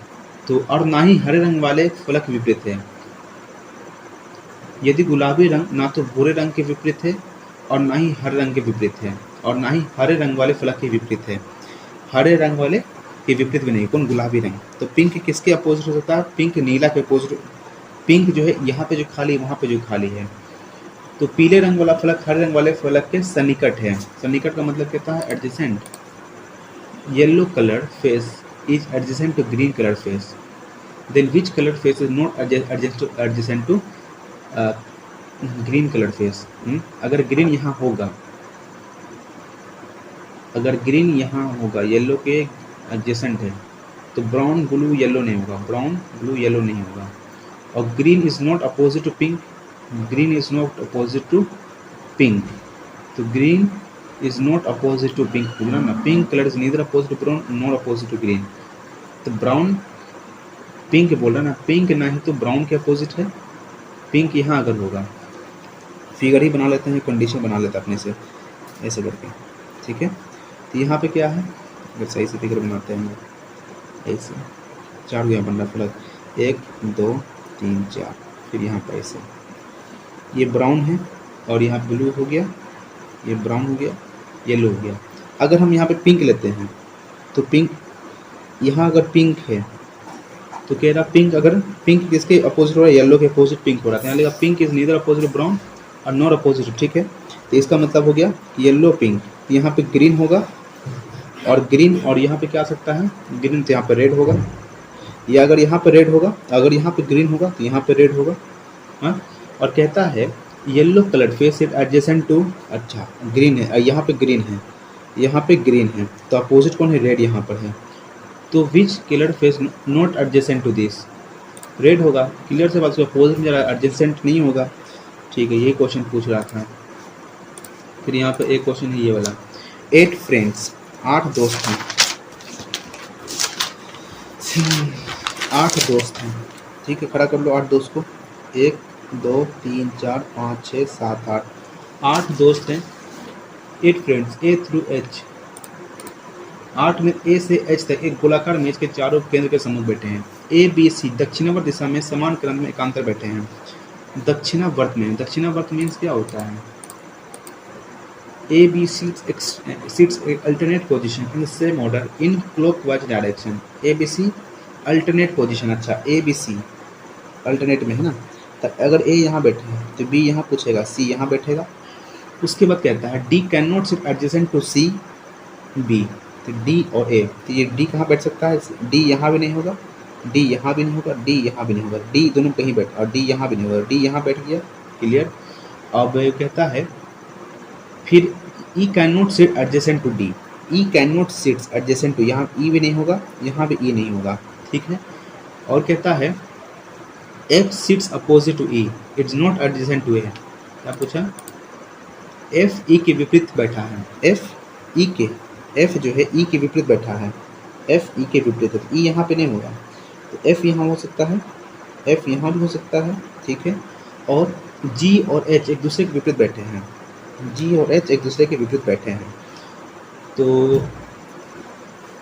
तो और ना ही हरे रंग वाले फलक विपरीत है। यदि गुलाबी रंग ना तो भूरे रंग के विपरीत है और ना ही हरे रंग के विपरीत है, और ना ही हरे रंग वाले फलक के विपरीत है, हरे रंग वाले के विपरीत भी नहीं, कौन, गुलाबी रंग। तो पिंक किसके अपोजिट हो सकता है, पिंक नीला के अपोजिट, पिंक जो है यहाँ पे जो खाली, वहाँ पे जो खाली है। तो पीले रंग वाला फलक हरे रंग वाले फलक के सन्निकट है। सन्निकट का मतलब कहता है adjacent. Yellow colour face is adjacent to green colour face, then which colour face is not adjacent to green colour face. अगर ग्रीन यहाँ होगा, अगर ग्रीन यहाँ होगा, येलो के एडजेसेंट है, तो ब्राउन ब्लू येलो नहीं होगा, ब्राउन ब्लू येलो नहीं होगा। और green is not opposite to pink, green is not opposite to pink, तो green is not opposite to pink, बोला ना, pink colour is neither opposite to brown not opposite to green. तो ब्राउन, पिंक बोल रहा ना, पिंक ना ही तो ब्राउन के अपोजिट है, पिंक यहाँ अगर होगा, फिगर ही बना लेते हैं, कंडीशन बना लेते हैं अपने से ऐसे करके, ठीक है। तो यहाँ पे क्या है, अगर सही से फिगर बनाते हैं ऐसे, 4 यहाँ बन रहा फलक, 1 2 3 4, फिर यहाँ पर ऐसे, ये ब्राउन है और यहाँ ब्लू हो गया, ये ब्राउन हो गया, येलो हो गया। अगर हम यहाँ पे पिंक लेते हैं, तो पिंक, यहाँ अगर पिंक है तो कह रहा पिंक, अगर पिंक किसके अपोजिट हो रहा है, येलो के अपोजिट पिंक हो रहा है, यहाँ लिखा pink is neither opposite brown और नॉट अपोजिट, ठीक है। तो इसका मतलब हो गया येलो पिंक, यहाँ पे ग्रीन होगा, और ग्रीन, और यहाँ पे क्या आ सकता है, ग्रीन, तो यहाँ पे रेड होगा, या अगर यहाँ पे रेड होगा, अगर यहाँ पे ग्रीन होगा तो यहाँ पे रेड होगा, हाँ। और कहता है yellow colour face it adjacent to, अच्छा ग्रीन है, यहाँ पे ग्रीन है, यहाँ पे ग्रीन है, तो अपोजिट कौन है, रेड यहाँ पर है। तो which colour face not adjacent to this, red होगा, क्लियर से बात, उसका अपोजिट में जरा एडजेसेंट नहीं होगा, ठीक है, ये क्वेश्चन पूछ रहा था। फिर यहाँ पे एक क्वेश्चन है ये वाला, 8 फ्रेंड्स, 8 दोस्त हैं, 8 दोस्त हैं, ठीक है, खड़ा कर लो 8 दोस्त को, 1 2 3 4 5 6 7 8, 8 दोस्त हैं, 8 फ्रेंड्स, ए थ्रू एच, 8 में ए से एच तक एक गोलाकार मेज के चारों केंद्र के सम्मुख बैठे हैं। ए बी सी दक्षिणावर्त दिशा में समान क्रम में एकांतर बैठे हैं। दक्षिणावर्त में, दक्षिणावर्त मीन्स क्या होता है, A B seats alternate position in same order in clockwise direction. A B C alternate position, अच्छा ए बी सी अल्टरनेट में है ना, तो अगर ए यहाँ बैठे हैं तो बी यहाँ पूछेगा, सी यहाँ बैठेगा। उसके बाद कहता है D can not sit adjacent to C B, तो डी और ए, तो ये डी कहाँ बैठ सकता है, डी यहाँ भी नहीं होगा, डी यहाँ भी नहीं होगा, डी यहाँ भी नहीं होगा, डी दोनों कहीं बैठ, और डी यहाँ भी नहीं होगा, डी यहाँ बैठ गया, क्लियर। अब कहता है फिर E can not sit adjacent to D, E can not sit adjacent to, यहाँ ई भी नहीं होगा, यहाँ भी ई नहीं होगा, ठीक है। और कहता है F sits opposite to E, it's not adjacent to A, क्या पूछा, एफ ई के विपरीत बैठा है, एफ ई के, एफ जो है ई के विपरीत बैठा है, एफ ई के विपरीत है, तो ई यहाँ पे नहीं होगा, तो एफ यहाँ हो सकता है, एफ यहाँ भी हो सकता है, ठीक है। और जी और एच एक दूसरे के विपरीत बैठे हैं, जी और एच एक दूसरे के विपरीत बैठे हैं, तो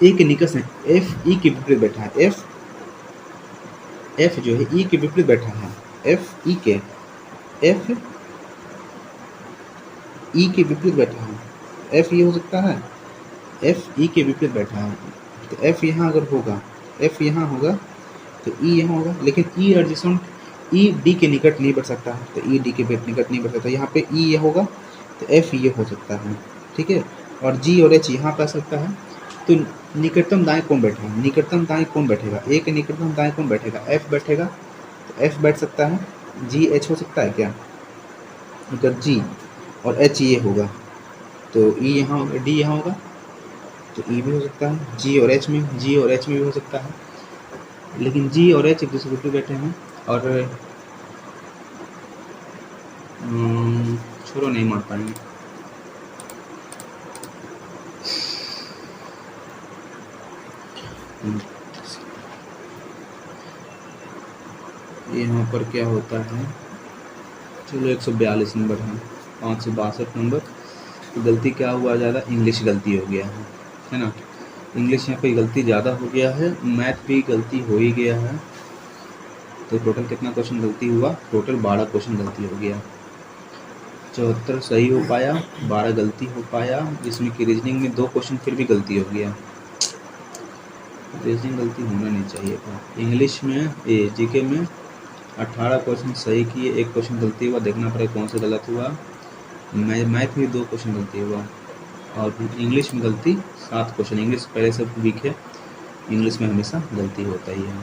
ए के निकट में एफ ई के विपरीत बैठा है, एफ जो है ई के विपरीत बैठा है, एफ ई के, एफ ई के विपरीत बैठा है, एफ ये हो सकता है, एफ ई के विपरीत बैठा है, तो एफ यहाँ अगर होगा, एफ यहाँ होगा तो ई यहाँ होगा, लेकिन ई एडजेसेंट, ई डी के निकट नहीं बढ़ सकता है, तो ई डी के निकट नहीं बढ़ सकता, यहाँ पे ई ये होगा तो एफ ये हो सकता है, ठीक है। और जी और एच यहाँ पे आ सकता है, तो निकटतम दाएं कौन बैठेगा, निकटतम दाएं कौन बैठेगा, ए के निकटतम दाएं कौन बैठेगा, एफ बैठेगा, तो एफ बैठ सकता है, जी एच हो सकता है क्या, अगर जी और एच ये होगा तो ई यहाँ होगा, डी यहाँ होगा तो ई भी हो सकता है, जी और एच में, जी और एच में भी हो सकता है, लेकिन जी और एच एक दूसरे के बैठे हैं, और छोड़ो नहीं मार पाएंगे। यहाँ पर क्या होता है, चलो 142 नंबर है, 562 नंबर। तो गलती क्या हुआ ज़्यादा, इंग्लिश गलती हो गया है ना। इंग्लिश यहाँ पे गलती ज़्यादा हो गया है, मैथ भी गलती हो ही गया है। तो टोटल कितना क्वेश्चन गलती हुआ, टोटल 12 क्वेश्चन गलती हो गया। 74 सही हो पाया, 12 गलती हो पाया। जिसमें कि रीजनिंग में 2 क्वेश्चन फिर भी गलती हो गया, रीजनिंग गलती होना नहीं चाहिए था। इंग्लिश में जीके में 18 क्वेश्चन सही किए, 1 क्वेश्चन गलती हुआ, देखना पड़ेगा कौन सा गलत हुआ। मैथ में 2 क्वेश्चन गलती हुआ, और इंग्लिश में गलती 7 क्वेश्चन। इंग्लिश पहले से वीक है, इंग्लिश में हमेशा गलती होता ही है।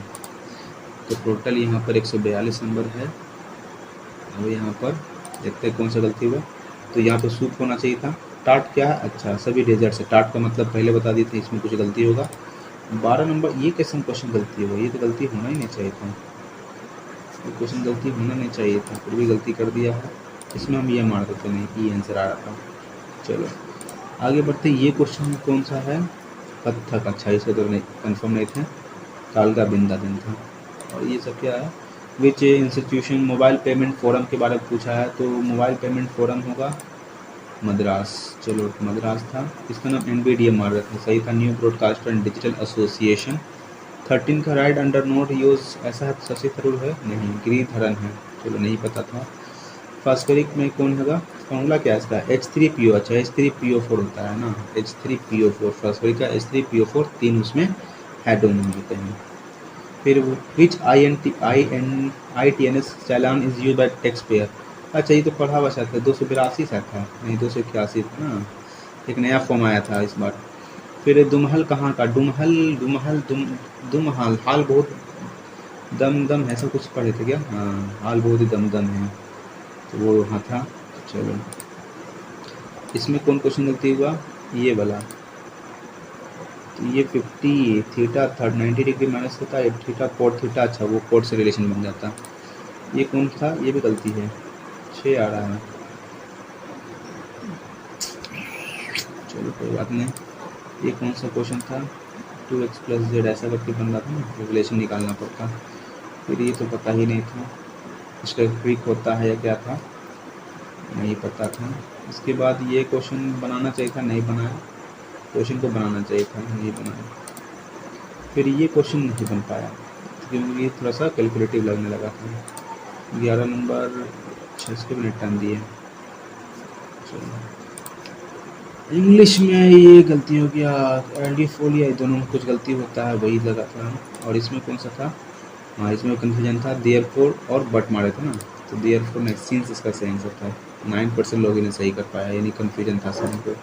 तो टोटल यहाँ पर 142 नंबर है। अब यहाँ पर देखते हैं कौन सा गलती हुआ। तो यहाँ पे सूप होना चाहिए था। टाट क्या है, अच्छा सभी डेजर्ट से, टाट का मतलब पहले बता दी थी, इसमें कुछ गलती होगा। 12 नंबर ये कैसे क्वेश्चन गलती होगा, ये तो गलती होना ही नहीं चाहिए था, ये क्वेश्चन गलती होना नहीं चाहिए था, फिर भी गलती कर दिया है। इसमें हम ये मार देते नहीं, ये आंसर आ रहा था। चलो आगे बढ़ते। ये क्वेश्चन कौन सा है, कत्थक, अच्छा इसका तो नहीं कन्फर्म नहीं था, कालका बिंदा दिन था। और ये सब क्या है, विच इंस्टीट्यूशन मोबाइल पेमेंट फोरम के बारे में पूछा है। तो मोबाइल पेमेंट फोरम होगा मद्रास, चलो मद्रास था। इसका नाम NBDA मार रहा था, सही था, new broadcaster and digital association. 13 का राइट अंडर नोट यूज, ऐसा है शशि थरूर है नहीं, गिरिधरन है, चलो नहीं पता था। फास्फोरिक में कौन होगा, फॉर्मूला क्या है इसका, H3PO, अच्छा H3PO4 होता है ना, H3PO4 फास्फोरिक का, H3PO4 3 उसमें हेडोन होते हैं। फिर विच ITNS challan is use by tax payer, अच्छा ये तो पढ़ा हुआ शायद था, 282 शायद था, नहीं 281 था ना, एक नया फॉर्म आया था इस बार। फिर दुमहल कहाँ का, दुमहल हाल बहुत दम ऐसा कुछ पढ़े थे क्या, हाँ हाल बहुत ही दम है, तो वो वहाँ था। चलो इसमें कौन क्वेश्चन गलती हुआ, ये वाला, तो ये 50 थीटा 90 डिग्री माइनस होता है, थीटा कोट थीटा, अच्छा वो कोट से रिलेशन बन जाता। ये कौन था, ये भी गलती है, 6 आ रहा है, चलो कोई बात नहीं। ये कौन सा क्वेश्चन था, 2x + z ऐसा करके बन रहा था ना, रिलेशन निकालना पड़ता। फिर ये तो पता ही नहीं था, इसका ट्रिक होता है या क्या था, नहीं पता था। इसके बाद ये क्वेश्चन बनाना चाहिए था, नहीं बनाया, क्वेश्चन को बनाना चाहिए था, नहीं बनाया। फिर ये क्वेश्चन नहीं बन पाया क्योंकि ये थोड़ा सा कैलकुलेटिव लगने लगा था। 11 नंबर 6 मिनट टाइम दिए। इंग्लिश में ये गलती हो गया, एलडी फोलिया, दोनों में कुछ गलती होता है, वही लगा था। और इसमें कौन सा था, हाँ इसमें कन्फ्यूजन था, देयरफॉर और बट मारे थे ना, तो देयरफॉर नहीं, सिंस इसका सही आंसर था। 9% लोग इन्हें सही कर पाया, यानी कन्फ्यूजन था सभी को।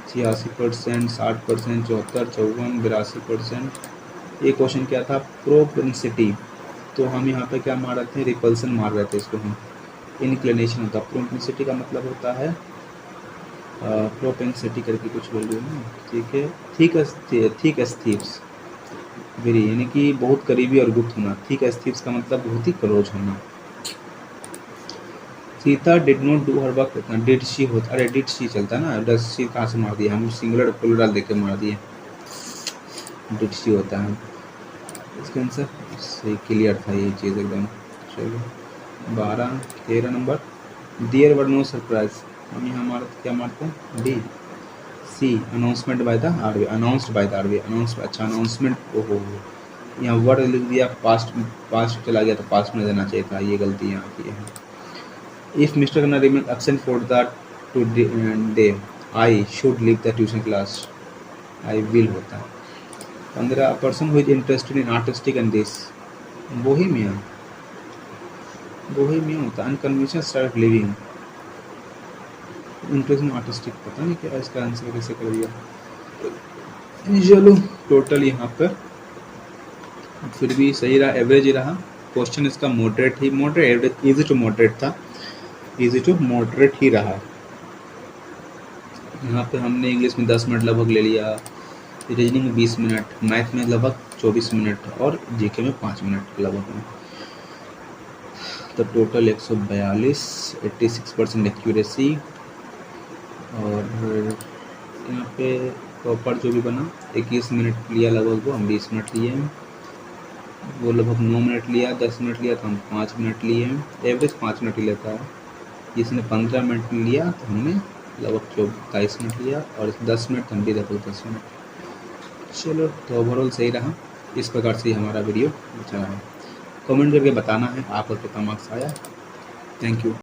86%, 60%, 74, 54, 82%। ये क्वेश्चन क्या था, प्रोपेंसिटी, तो हम यहाँ पे क्या मार रहे थे, रिपल्सन मार रहे थे इसको हम, इनक्लिनेशन होता। प्रोपेंसिटी का मतलब होता है प्रोपेंसिटी करके कुछ बोल रहे हो ना, ठीक है, थिक एस्थीप्स वेरी, यानी कि बहुत करीबी और गुप्त होना। थिक एस्थीप्स का मतलब बहुत ही क्लोज होना। Sita did not do her work, did she होता, अरे डिड शी चलता ना, डज शी कहाँ से मार दिया, हम सिंगुलर प्लूरल देके मार दिए, डिड शी होता है इसका आंसर। सही क्लियर था ये चीज़ एकदम। चलो 13 नंबर, देयर वर नो सरप्राइज, हम यहाँ मारते क्या मारते हैं, D C, announcement by the RB, announced by the RB, announce, अच्छा अनाउंसमेंट, ओहो यहाँ वर्ड लिख दिया, पास्ट चला गया, तो पास्ट में देना चाहिए था, ये गलती यहाँ की है। इफ मिस्टर कन्ना remain absent for the day, I should leave the tuition class, I will होता है। 15 person who is interested in artistic and this, Bohemia होता है, unconventional style of living, interest in artistic, पता नहीं क्या इसका आंसर कैसे कर दिया। चलो टोटल यहाँ पर फिर भी सही रहा, एवरेज ही रहा। क्वेश्चन इसका moderate average, easy to moderate था, इजी टू मॉडरेट ही रहा। यहाँ पे हमने इंग्लिश में 10 मिनट लगभग ले लिया, रीजनिंग में 20 मिनट, मैथ में लगभग 24 मिनट, और जीके में 5 मिनट लगभग में। तो टोटल 142, 86% एक्यूरेसी। और यहाँ पे प्रॉपर जो भी बना 21 मिनट लिया लगभग, वो हम 20 मिनट लिए हैं। वो लगभग 9 मिनट लिया, 10 मिनट लिया तो हम 5 मिनट लिए हैं, एवरेज 5 मिनट ही लेता है। इसने 15 मिनट लिया तो हमने लगभग 22 मिनट लिया, और 10 मिनट हम भी लगभग 10 मिनट। चलो, तो ओवरऑल सही रहा। इस प्रकार से हमारा वीडियो अच्छा रहा। कमेंट करके बताना है आपको कितना मार्क्स आया। Thank you.